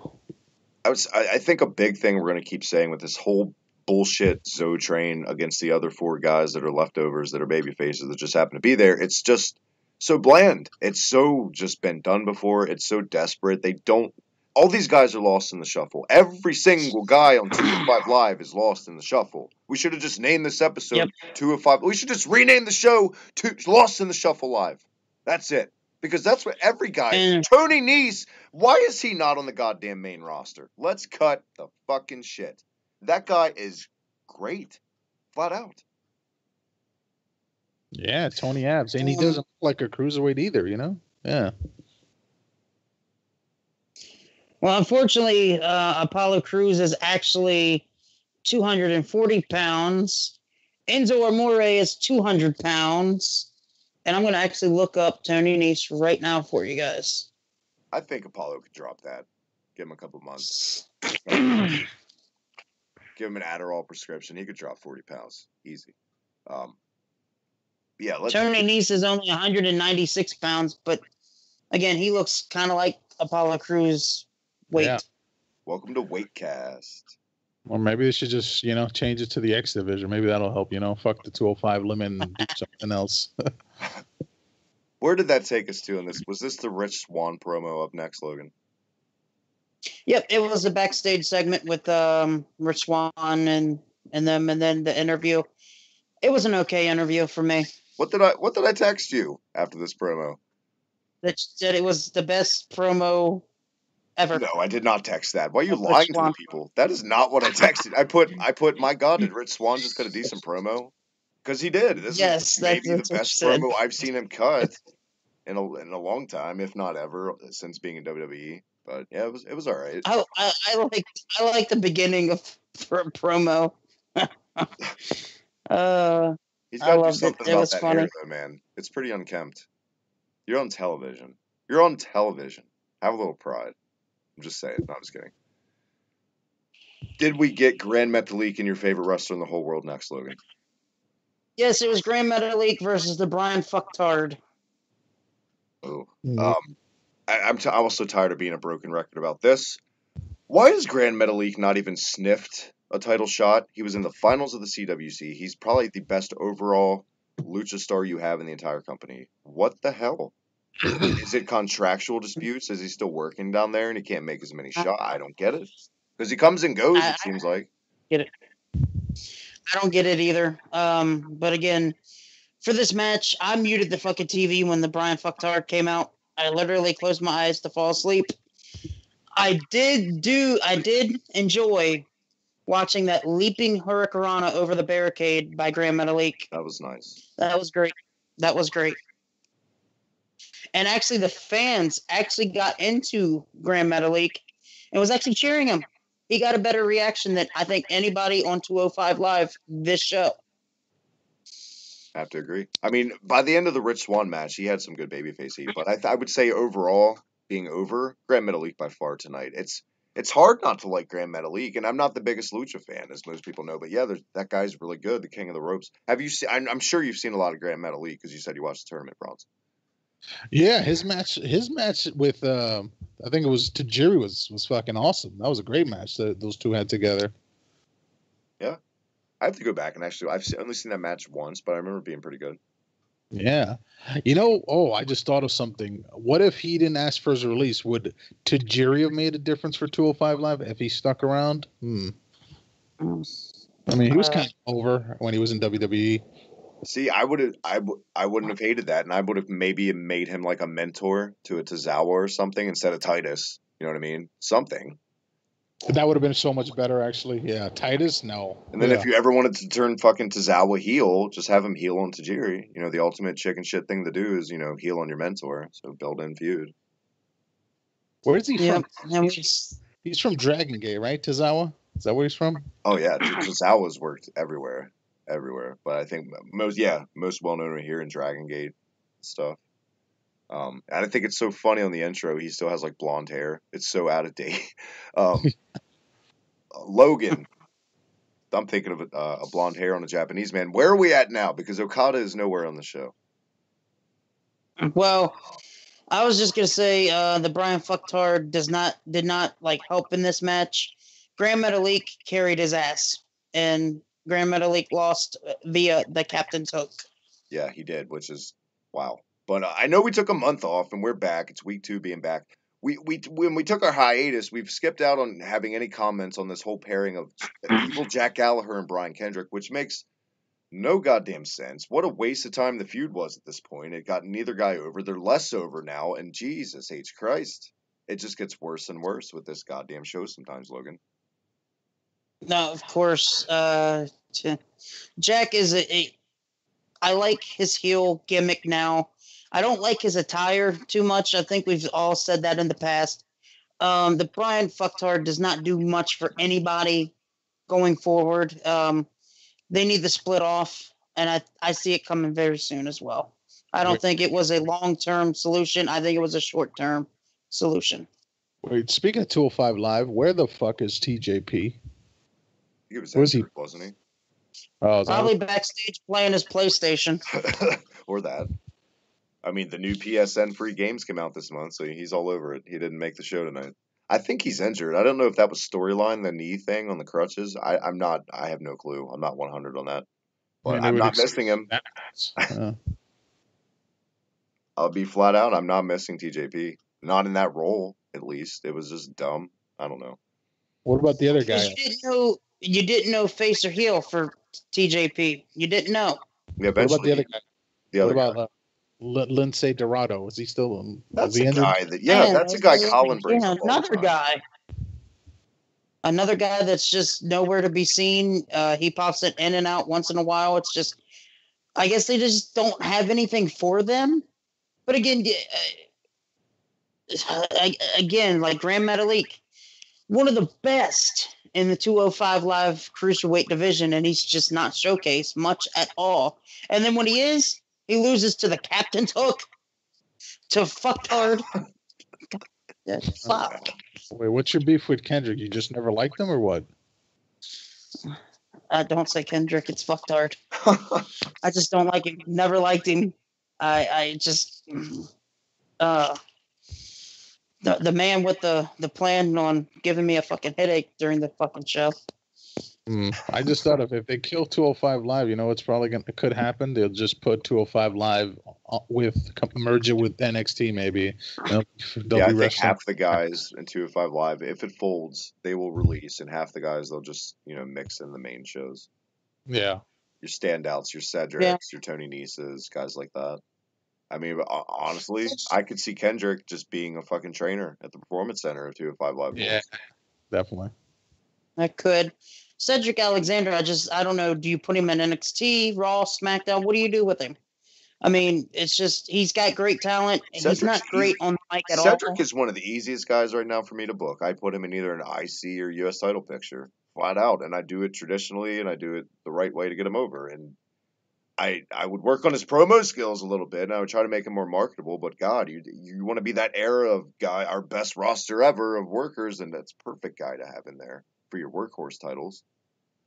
I think a big thing we're gonna keep saying with this whole bullshit Zoe train against the other 4 guys that are leftovers that are baby faces that just happen to be there. It's just so bland. It's so just been done before. It's so desperate. All these guys are lost in the shuffle. Every single guy on 205 Live is lost in the shuffle. We should have just named this episode 205. We should just rename the show to Lost in the Shuffle Live. That's it. Because that's what every guy... Tony Nese, why is he not on the goddamn main roster? Let's cut the fucking shit. That guy is great. Flat out. Yeah, Tony Abs. And he doesn't look like a cruiserweight either, you know? Yeah. Well, unfortunately, Apollo Crews is actually 240 pounds. Enzo Amore is 200 pounds. And I'm going to actually look up Tony Nese right now for you guys. I think Apollo could drop that. Give him a couple months. Give him an Adderall prescription. He could drop 40 pounds. Easy. Yeah, Tony Nese is only 196 pounds, but again, he looks kind of like Apollo Crews weight. Yeah. Welcome to Weightcast. Or maybe they should just, change it to the X division. Maybe that'll help, fuck the 205 limit and do something else. Where did that take us to in this? Was this the Rich Swann promo up next, Logan? Yep, it was a backstage segment with Rich Swann and them, and then the interview. It was an okay interview for me. What did I text you after this promo? That said it was the best promo ever. No, I did not text that. Why are you lying to the people? That is not what I texted. I put my God, did Rich Swann just cut a decent promo? Because he did. This is maybe the best promo I've seen him cut in a long time, if not ever, since being in WWE. But yeah, it was all right. I like the beginning of promo. He's got to do something about that hair, though, man. It's pretty unkempt. You're on television. Have a little pride. I'm just saying. No, I'm just kidding. Did we get Grand Metalik and your favorite wrestler in the whole world next, Logan? Yes, it was Grand Metalik versus the Brian Fucktard. Oh. I'm also tired of being a broken record about this. Why has Grand Metalik not even sniffed a title shot? He was in the finals of the CWC. He's probably the best overall lucha star you have in the entire company. What the hell? Is it contractual disputes? Is he still working down there and he can't make as many shots? I don't get it. Because he comes and goes, it seems like. Get it. I don't get it either. But again, for this match, I muted the fucking TV when the Brian Fucktard came out. I literally closed my eyes to fall asleep. I did enjoy watching that leaping Hurricanrana over the barricade by Grand Metalik. That was nice. That was great. And actually, the fans actually got into Grand Metalik and was actually cheering him. He got a better reaction than I think anybody on 205 Live this show. I have to agree. I mean, by the end of the Rich Swann match, he had some good babyface heat. But I would say overall, being over, Grand Metalik by far tonight. It's hard not to like Grand Metalik, and I'm not the biggest lucha fan, as most people know. But yeah, that guy's really good, the king of the ropes. Have you seen? I'm sure you've seen a lot of Grand Metalik because you said you watched the tournament, Bronze. Yeah, his match with I think it was Tajiri was fucking awesome. That was a great match that those two had together. Yeah, I have to go back and actually I've only seen that match once, but I remember it being pretty good. Yeah, I just thought of something. What if he didn't ask for his release? Would Tajiri have made a difference for 205 Live if he stuck around? I mean, he was kind of over when he was in WWE. See, I wouldn't have hated that, and I would have maybe made him like a mentor to a Tozawa or something instead of Titus. You know what I mean? Something. That would have been so much better, actually. Yeah, Titus, no. And then if you ever wanted to turn fucking Tozawa heel, just have him heel on Tajiri. You know, the ultimate chicken shit thing to do is, you know, heel on your mentor. So build in feud. Where is he from? He's He's from Dragon Gate, right? Tozawa? Is that where he's from? Oh yeah, dude, Tozawa's worked everywhere. But I think most well known here in Dragon Gate stuff. And I think it's so funny on the intro. He still has like blonde hair. It's so out of date. Logan. I'm thinking of a blonde hair on a Japanese man. Where are we at now? Because Okada is nowhere on the show. Well, I was just gonna say the Brian Fucktard did not like help in this match. Grand Metalik carried his ass, and Grand Metalik lost via the captain's hook. Yeah, he did, which is wow. But I know we took a month off, and we're back. It's week 2 being back. When we took our hiatus, we've skipped out on having any comments on this whole pairing of evil Jack Gallagher and Brian Kendrick, which makes no goddamn sense. What a waste of time the feud was at this point. It got neither guy over. They're less over now, and Jesus H. Christ. It just gets worse and worse with this goddamn show sometimes, Logan. No, of course. Jack is I like his heel gimmick now. I don't like his attire too much. I think we've all said that in the past. The Brian Fucktard does not do much for anybody going forward. They need to split off, and I see it coming very soon as well. I don't think it was a long-term solution. I think it was a short-term solution. Wait, speaking of 205 Live, where the fuck is TJP? He was injured, wasn't he? Oh, probably backstage playing his PlayStation. Or that. I mean, the new PSN free games came out this month, so he's all over it. He didn't make the show tonight. I think he's injured. I don't know if that was storyline, the knee thing on the crutches. I'm not. I have no clue. I'm not 100 on that. But I'm not missing him. I'll be flat out. I'm not missing TJP. Not in that role, at least. It was just dumb. I don't know. What about the other guy? You didn't know face or heel for TJP. You didn't know. Yeah, what about the other guy? What about Lindsay Dorado? Is he still? That's a guy that's a guy Colin brings up. Another guy that's just nowhere to be seen. He pops it in and out once in a while. It's just, I guess they just don't have anything for them. But again, like Grand Metalik, one of the best in the 205 Live Cruiserweight division, and he's just not showcased much at all. And then when he is, he loses to the captain's hook, to Fucktard. Fuck. Wait, what's your beef with Kendrick? You just never liked him, or what? Don't say Kendrick. It's Fucktard. I just don't like him. Never liked him. I just the man with the plan on giving me a fucking headache during the fucking show. I just thought if they kill 205 Live, you know what's probably it could happen? They'll just put 205 Live merge it with NXT maybe. They'll I think half the guys in 205 Live, if it folds, they will release, and half the guys they'll just mix in the main shows. Yeah, your standouts, your Cedrics, your Tony Nese's, guys like that. I mean, honestly, I could see Kendrick just being a fucking trainer at the Performance Center of 205 Live. Yeah, definitely. I could. Cedric Alexander, I don't know. Do you put him in NXT, Raw, SmackDown? What do you do with him? I mean, it's just he's got great talent, and he's not great on the mic at all. Cedric is one of the easiest guys right now for me to book. I put him in either an IC or US title picture, flat out, and I do it traditionally, and I do it the right way to get him over. And I would work on his promo skills a little bit, and I would try to make him more marketable. But God, you want to be that era of guy, our best roster ever of workers, and that's perfect guy to have in there for your workhorse titles.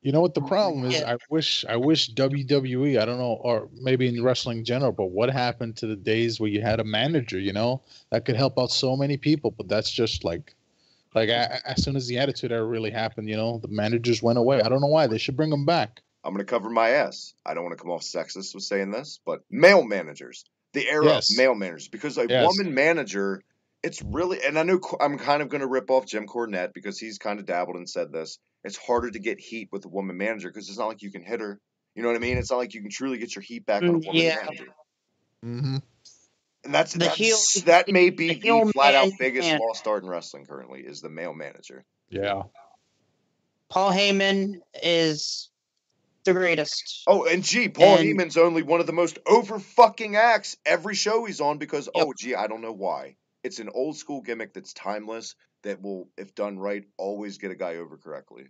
You know what the problem is? I wish WWE, I don't know, or maybe in wrestling in general, but what happened to the days where you had a manager, that could help out so many people, but that's just like as soon as the Attitude Era really happened, the managers went away. I don't know why. They should bring them back. I'm going to cover my ass. I don't want to come off sexist with saying this, but male managers, the era of male managers, because a woman manager it's really, and I know I'm kind of going to rip off Jim Cornette because he's kind of dabbled and said this. It's harder to get heat with a woman manager because it's not like you can hit her. You know what I mean? It's not like you can truly get your heat back on a woman Yeah, manager. Mm-hmm. And the that may be the the heel flat out man, biggest man. lost art in wrestling currently is the male manager. Yeah. Paul Heyman is the greatest. Oh, and gee, Paul And Heyman's only one of the most over fucking acts every show he's on because yep, oh gee, I don't know why. It's an old school gimmick that's timeless that will, if done right, always get a guy over correctly.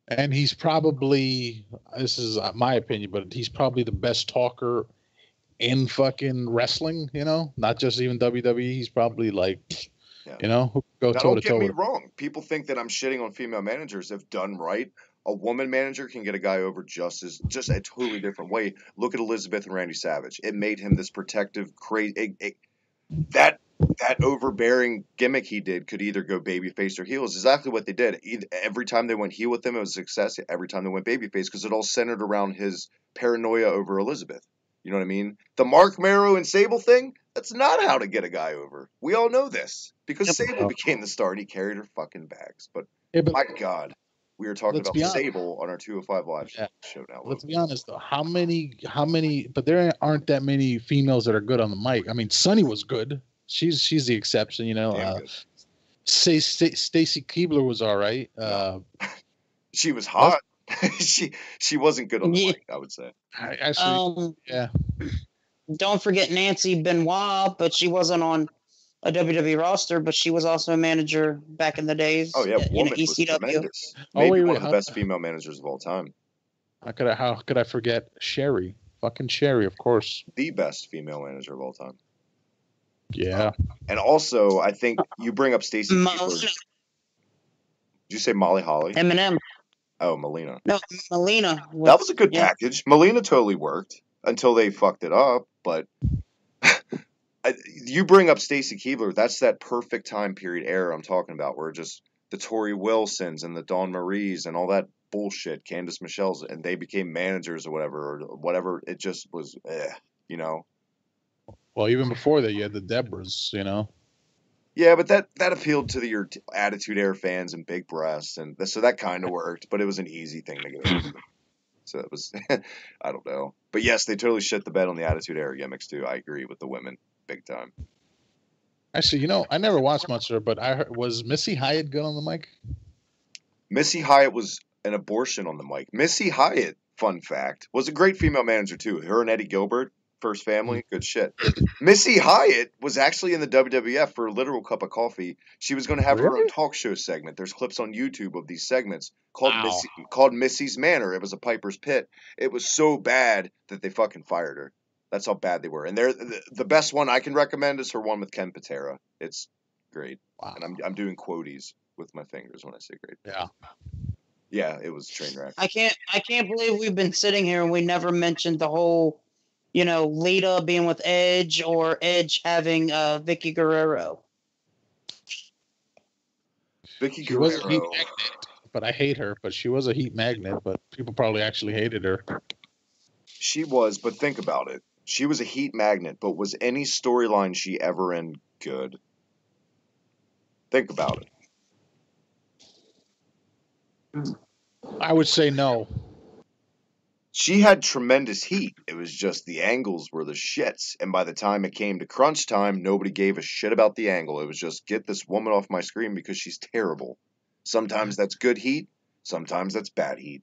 And he's probably, this is my opinion, but he's probably the best talker in fucking wrestling, you know, not just even WWE. He's probably like, Yeah. you know, who could go Now toe to don't get toe me with him. wrong. People think that I'm shitting on female managers. If done right, a woman manager can get a guy over just a totally different way. Look at Elizabeth and Randy Savage. It made him this protective, crazy. That overbearing gimmick he did could either go babyface or heel. Is exactly what they did. Every time they went heel with him, it was a success. Every time they went babyface, because it all centered around his paranoia over Elizabeth. You know what I mean? The Mark Marrow and Sable thing, that's not how to get a guy over. We all know this. Because Yep. Sable became the star and he carried her fucking bags. But Yeah, but my God, we were talking let's about be honest. Sable on our 205 Live Yeah. show now. Let's be honest though. How many? But there aren't that many females that are good on the mic. I mean, Sunny was good. She's the exception, you know. Damn good. Stacy Keibler was all right. No. She was hot. she wasn't good on the yeah, mic, I would say. Actually, yeah. don't forget Nancy Benoit, but she wasn't on a WWE roster, but she was also a manager back in the days. Oh yeah, Woman was ECW. tremendous. Oh, Maybe wait, one wait, of the how- best female managers of all time. How could I forget Sherry? Fucking Sherry, of course. The best female manager of all time. Yeah. And also, I think you bring up Stacy Keibler. Melina, Did you say Molly Holly? Eminem. Oh, Melina. No, Melina. That was a good yeah. package. Melina totally worked until they fucked it up. But you bring up Stacy Keibler. That's that perfect time period era I'm talking about, where just the Tori Wilsons and the Dawn Maries and all that bullshit, Candice Michelle's, and they became managers or whatever. It just was, you know. Well, even before that, you had the Debras, you know. Yeah, but that appealed to your Attitude Era fans and big breasts, and so that kind of worked. But it was an easy thing to get over. So it was, I don't know. But yes, they totally shit the bed on the Attitude Era gimmicks too. I agree with the women, big time. Actually, you know, I never watched much of her, but was Missy Hyatt good on the mic? Missy Hyatt was an abortion on the mic. Missy Hyatt, fun fact, was a great female manager too. Her and Eddie Gilbert, first family, good shit. Missy Hyatt was actually in the WWF for a literal cup of coffee. She was going to have her own talk show segment. There's clips on YouTube of these segments called Missy's Manor. It was a Piper's Pit. It was so bad that they fucking fired her. That's how bad they were. And the best one I can recommend is her one with Ken Patera. It's great. Wow. And I'm doing quoties with my fingers when I say great. Yeah. Yeah, it was train wreck. I can't believe we've been sitting here and we never mentioned the whole, Lita being with Edge or Edge having Vicky Guerrero. Vicky She was a heat Guerrero. magnet, but I hate her. But she was a heat magnet, but people probably actually hated her. She was, but think about it. She was a heat magnet, but was any storyline she ever in good? Think about it. I would say no. She had tremendous heat. It was just the angles were the shits. And by the time it came to crunch time, nobody gave a shit about the angle. It was just get this woman off my screen because she's terrible. Sometimes that's good heat. Sometimes that's bad heat.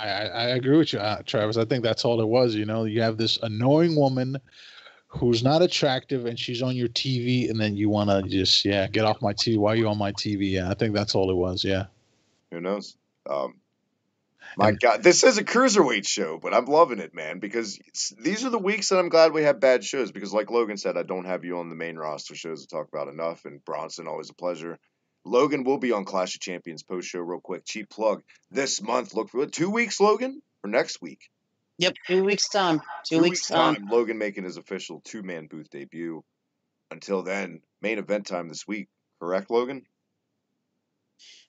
I agree with you, Travis. I think that's all it was. You know, you have this annoying woman who's not attractive and she's on your TV, and then you want to just, get off my TV. Why are you on my TV? Yeah, I think that's all it was. Yeah. Who knows? My God, this is a cruiserweight show, but I'm loving it, man, because these are the weeks that I'm glad we have bad shows, because like Logan said, I don't have you on the main roster shows to talk about enough, and Bronson, always a pleasure. Logan will be on Clash of Champions post-show real quick. Cheap plug. This month, look for it. 2 weeks, Logan? Or next week? Yep, 2 weeks' time. 2 weeks' time. Logan making his official two-man booth debut. Until then, main event time this week. Correct, Logan?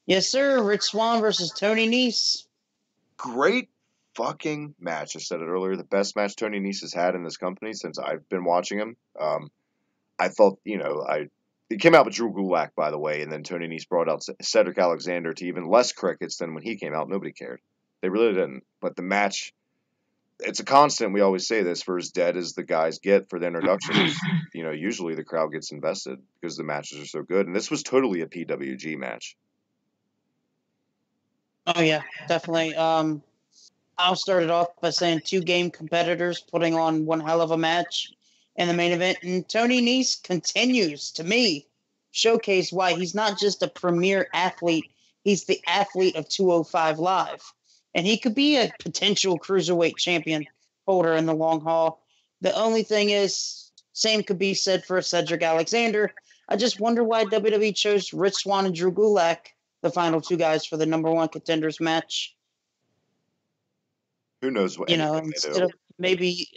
Yes, sir. Rich Swann versus Tony Nese. Great fucking match. I said it earlier. The best match Tony Nese has had in this company since I've been watching him. I thought, He came out with Drew Gulak, by the way, and then Tony Nese brought out Cedric Alexander to even less crickets than when he came out. Nobody cared. They really didn't. But the match, it's a constant. We always say this: for as dead as the guys get for the introductions, usually the crowd gets invested because the matches are so good. And this was totally a PWG match. Oh yeah, definitely. I'll start it off by saying 2 game competitors putting on one hell of a match in the main event, and Tony Nese continues to me showcase why he's not just a premier athlete; he's the athlete of 205 Live, and he could be a potential cruiserweight champion holder in the long haul. The only thing is, same could be said for Cedric Alexander. I just wonder why WWE chose Rich Swann and Drew Gulak, the final 2 guys for the number 1 contenders match. Who knows what Instead of maybe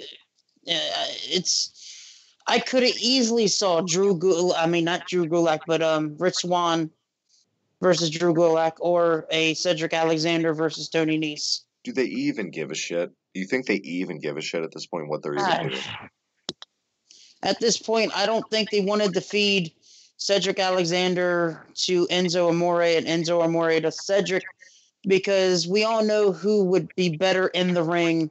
I could have easily saw not Drew Gulak, but Rich Swann versus Drew Gulak, or a Cedric Alexander versus Tony Nese. Do they even give a shit? Do you think they even give a shit at this point what they're even doing? At this point, I don't think they wanted to feed Cedric Alexander to Enzo Amore and Enzo Amore to Cedric, because we all know who would be better in the ring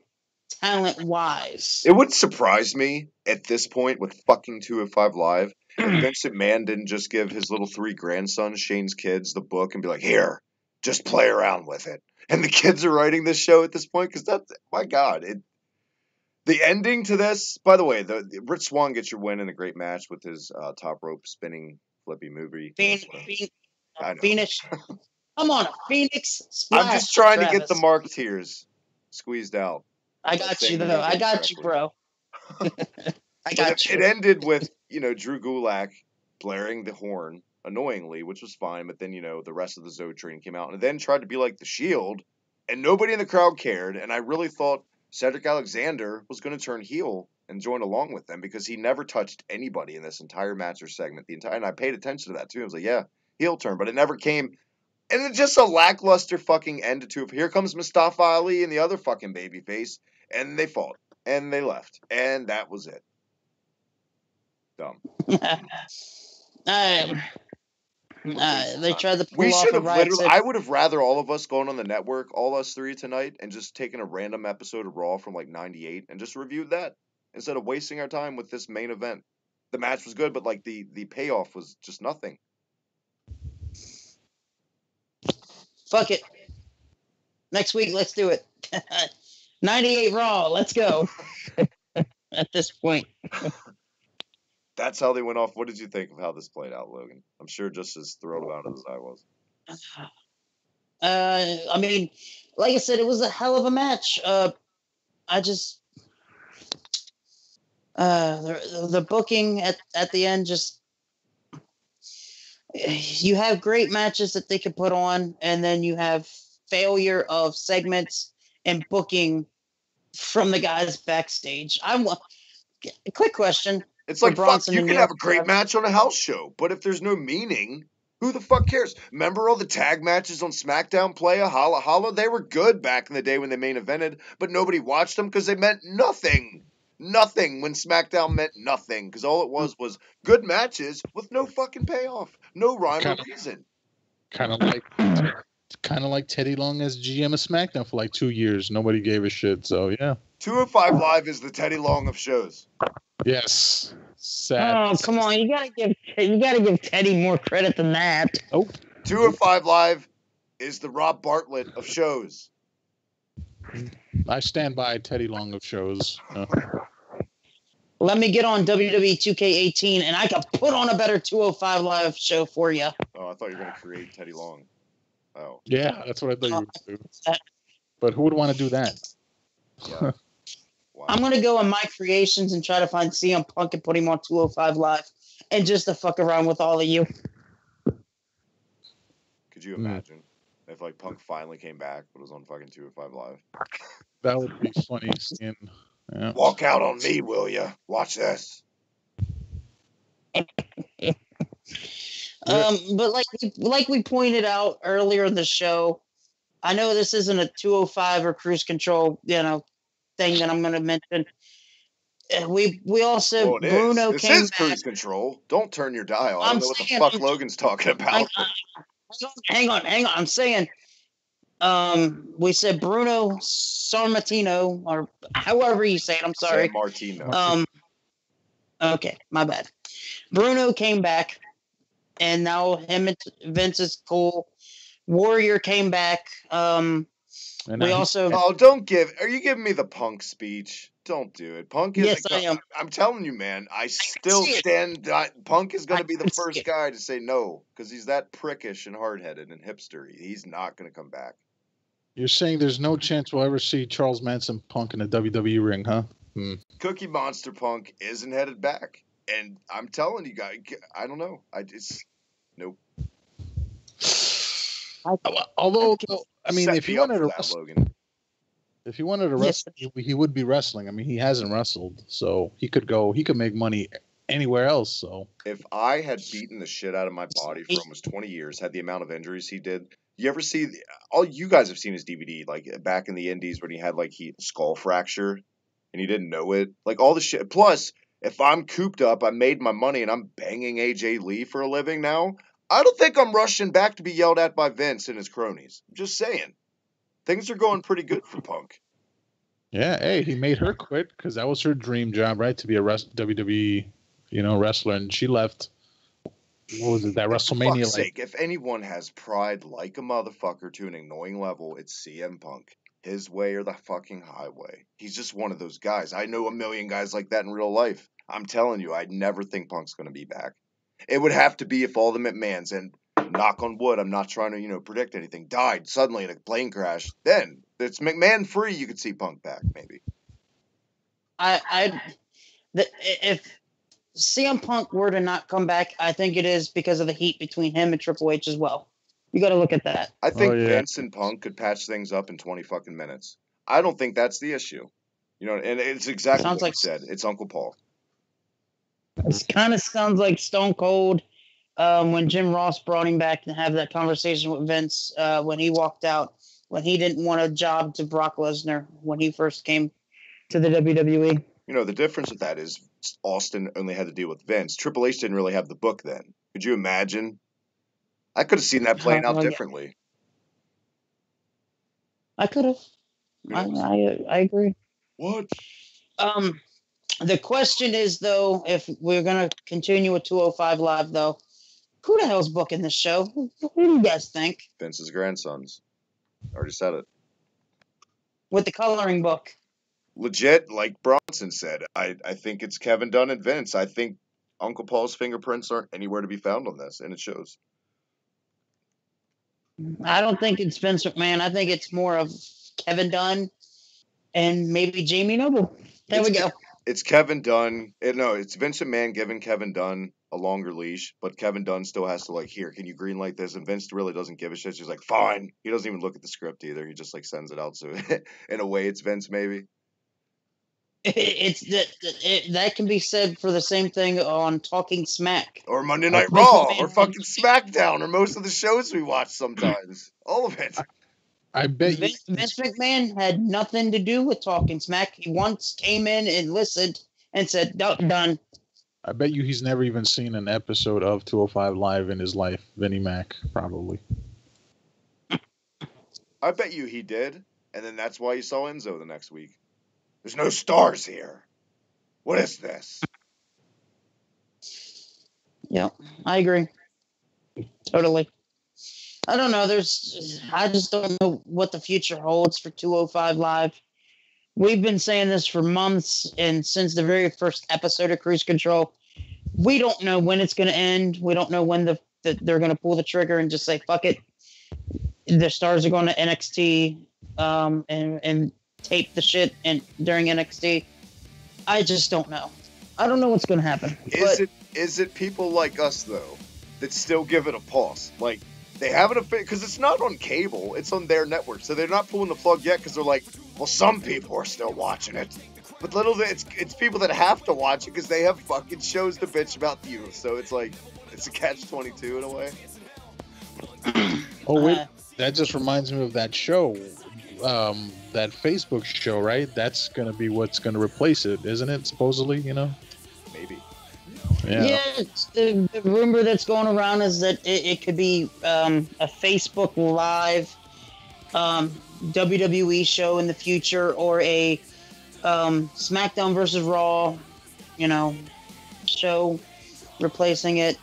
talent-wise. It would surprise me at this point with fucking 205 Live if Vince McMahon didn't just give his little 3 grandsons, Shane's kids, the book and be like, here, just play around with it. And the kids are writing this show at this point because that's, my God. The ending to this, by the way, the Rich Swann gets your win in a great match with his top rope spinning flippy movie. Phoenix. Come on, Phoenix splash, I'm just trying Travis. to get the Mark tears squeezed out. I got you, though. I got you, bro. I got you. It ended with, Drew Gulak blaring the horn annoyingly, which was fine. But then, the rest of the Zoe train came out and then tried to be like the Shield. And nobody in the crowd cared. And I really thought Cedric Alexander was going to turn heel and join along with them because he never touched anybody in this entire match or segment. And I paid attention to that, too. I was like, yeah, heel turn. But it never came. And it's just a lackluster fucking end to it. Here comes Mustafa Ali and the other fucking babyface. And they fought. And they left. And that was it. Dumb. They tried to pull off a riot. I would have rather all of us gone on the network, all us 3 tonight, and just taken a random episode of Raw from like 98 and just reviewed that instead of wasting our time with this main event. The match was good, but like the payoff was just nothing. Fuck it. Next week, let's do it. 98 Raw, let's go. At this point. That's how they went off. What did you think of how this played out, Logan? I'm sure just as thrilled about it as I was. I mean, like I said, it was a hell of a match. The booking at the end, just, you have great matches that they could put on, and then you have failure of segments and booking from the guys backstage. A quick question. It's like, fuck, you can have a great match on a house show, but if there's no meaning, who the fuck cares? Remember all the tag matches on SmackDown, Playa, Holla Holla? They were good back in the day when they main evented, but nobody watched them because they meant nothing. Nothing when SmackDown meant nothing, because all it was good matches with no fucking payoff. No rhyme or reason. Kind of like Teddy Long as GM of SmackDown for like 2 years. Nobody gave a shit, so yeah. 205 Live is the Teddy Long of shows. Yes. Sad. Oh, come on. You gotta give Teddy more credit than that. Oh. 205 Live is the Rob Bartlett of shows. I stand by Teddy Long of shows. Let me get on WWE 2K18 and I can put on a better 205 Live show for you. Oh, I thought you were going to create Teddy Long. Oh. Yeah, that's what I thought you would do. But who would want to do that? Yeah. Wow. I'm going to go on my creations and try to find CM Punk and put him on 205 Live and just to fuck around with all of you. Could you imagine if like Punk finally came back but was on fucking 205 Live? That would be funny seeing. Yeah. Walk out on me, will ya? Watch this. But like we pointed out earlier in the show, I know this isn't a 205 or cruise control, thing that I'm going to mention. we also Well, it is. Bruno This came is back. Cruise Control. Don't turn your dial. I I'm don't know what the saying- fuck Logan's talking about. Hang on. I'm saying, we said Bruno Sammartino, or however you say it. I'm sorry. San Martino. Okay, my bad. Bruno came back, and now him and Vince is cool. Warrior came back. And We now also Oh, don't give. Are you giving me the Punk speech? Don't do it. Punk is. Yes, I am. I'm telling you, man. I still see it. stand. Punk is going I to be the can see first it. guy to say no because he's that prickish and hard-headed and hipstery. He's not going to come back. you're saying there's no chance we'll ever see Charles Manson Punk in a WWE ring, huh? Cookie Monster Punk isn't headed back, and I'm telling you guys, I don't know. I just nope. Although, I mean, Set if me he up wanted for to that, wrestle, Logan. if he wanted to Yes. wrestle, he would be wrestling. I mean, he hasn't wrestled, so he could go. He could make money anywhere else. So If I had beaten the shit out of my body for almost 20 years, had the amount of injuries he did, you ever see? All you guys have seen his DVD, like back in the Indies when he had like skull fracture and he didn't know it, like all the shit. Plus, if I'm cooped up, I made my money, and I'm banging AJ Lee for a living now. I don't think I'm rushing back to be yelled at by Vince and his cronies. I'm just saying, things are going pretty good for Punk. yeah, hey, he made her quit because that was her dream job, right? To be a WWE, wrestler, and she left. What was it? That For WrestleMania, fuck's sake, if anyone has pride like a motherfucker to an annoying level, it's CM Punk. His way or the fucking highway. He's just one of those guys. I know a million guys like that in real life. I'm telling you, I never think Punk's going to be back. It would have to be if all the McMahons, and knock on wood, I'm not trying to, predict anything, died suddenly in a plane crash. Then it's McMahon free. You could see Punk back, maybe. If CM Punk were to not come back, I think it is because of the heat between him and Triple H as well. You got to look at that. I think yeah. Vince and Punk could patch things up in 20 fucking minutes. I don't think that's the issue. And it's exactly Sounds what like- you said. It's Uncle Paul. It kind of sounds like Stone Cold when Jim Ross brought him back to have that conversation with Vince when he walked out, when he didn't want a job to Brock Lesnar when he first came to the WWE. The difference with that is Austin only had to deal with Vince. Triple H didn't really have the book then. Could you imagine? I could have seen that playing out Well, yeah. differently. I could have. Who knows? I agree. What? The question is, though, if we're going to continue with 205 Live, though, who the hell's booking this show? Who do you guys think? Vince's grandsons. Already said it. With the coloring book. Legit, like Bronson said, I think it's Kevin Dunn and Vince. I think Uncle Paul's fingerprints aren't anywhere to be found on this, and it shows. I don't think it's Vince McMahon. I think it's more of Kevin Dunn and maybe Jamie Noble. There we go. It's Kevin Dunn. It's Vince McMahon giving Kevin Dunn a longer leash, but Kevin Dunn still has to here, can you greenlight this? And Vince really doesn't give a shit. She's like, fine. He doesn't even look at the script either. He just sends it out. So in a way, it's Vince maybe. It's that can be said for the same thing on Talking Smack Or Monday Night Vince Raw, McMahon. or fucking SmackDown, or most of the shows we watch sometimes. All of it. I bet you. Vince McMahon had nothing to do with Talking Smack. He once came in and listened and said, done. I bet you he's never even seen an episode of 205 Live in his life. Vinnie Mac, probably. I bet you he did, and then that's why you saw Enzo the next week. There's no stars here. What is this? Yeah, I agree. Totally. I don't know. I just don't know what the future holds for 205 Live. We've been saying this for months, and since the very first episode of Cruise Control, we don't know when it's going to end. We don't know when they're going to pull the trigger and just say, fuck it. The stars are going to NXT and tape the shit during NXT. I just don't know. I don't know what's going to happen. Is it people like us, though, that still give it a pause? They haven't, because it's not on cable, it's on their network, so they're not pulling the plug yet, because they're like, well, some people are still watching it. But it's people that have to watch it, because they have fucking shows to bitch about you, so it's a catch-22 in a way. Oh, wait. That just reminds me of that show. that Facebook show, right? That's gonna be what's gonna replace it, isn't it? Supposedly, you know. Maybe. Yeah. The rumor that's going around is that it could be a Facebook Live WWE show in the future, or a SmackDown versus Raw, show replacing it,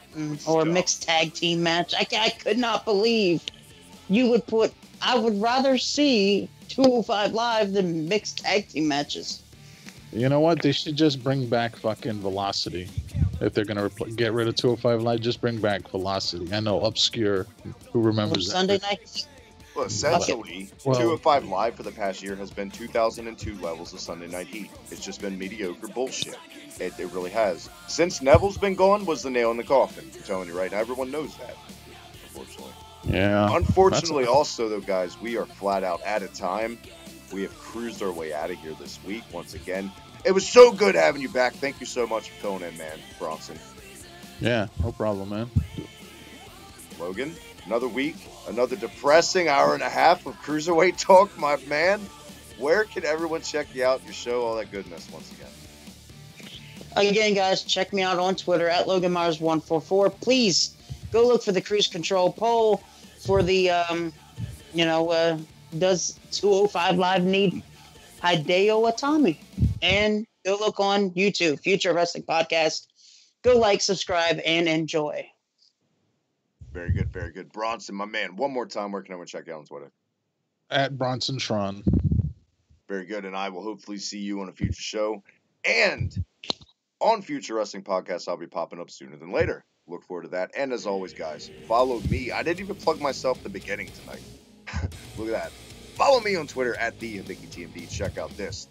or a mixed tag team match. I could not believe you would put. I would rather see 205 Live than mixed tag team matches. You know what? They should just bring back fucking Velocity. If they're gonna get rid of 205 Live, just bring back Velocity. I know, obscure. Who remembers that? Sunday night? Well, essentially, 205 Live for the past year has been 2002 levels of Sunday Night Heat. It's just been mediocre bullshit. It really has. Since Neville's been gone, was the nail in the coffin. I'm telling you right now, everyone knows that. Unfortunately. Yeah. Unfortunately, also though, guys, we are flat out out of time. We have cruised our way out of here this week once again. It was so good having you back. Thank you so much for filling in, man, Bronson. Yeah, no problem, man. Logan, another week, another depressing hour and a half of Cruiserweight talk, my man. Where can everyone check you out, your show, all that goodness once again? Again, guys, check me out on Twitter at LoganMyers144. Please go look for the Cruise Control poll for the, does 205 Live need Hideo Itami? And go look on YouTube, Future Wrestling Podcast. Go like, subscribe, and enjoy. Very good, very good. Bronson, my man, one more time, where can everyone check you out on Twitter? At Bronson Tron. Very good, and I will hopefully see you on a future show. And on Future Wrestling Podcast, I'll be popping up sooner than later. Look forward to that. And as always, guys, follow me. I didn't even plug myself at the beginning tonight. Look at that. Follow me on Twitter at TheHibikiTMD. Check out this.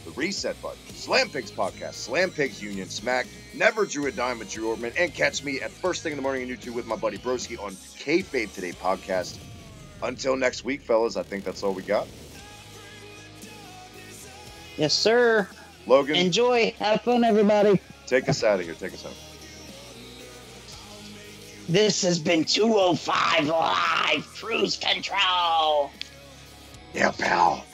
The Reset Button, Slam Pigs Podcast, Slam Pigs Union, Smack, Never Drew a Dime with Drew Ortman, and catch me at first thing in the morning on YouTube with my buddy Broski on Kayfabe Today Podcast. Until next week, fellas, I think that's all we got. Yes, sir. Logan. Enjoy. Have fun, everybody. Take us out of here. Take us out. This has been 205 Live Cruise Control. Yeah, pal.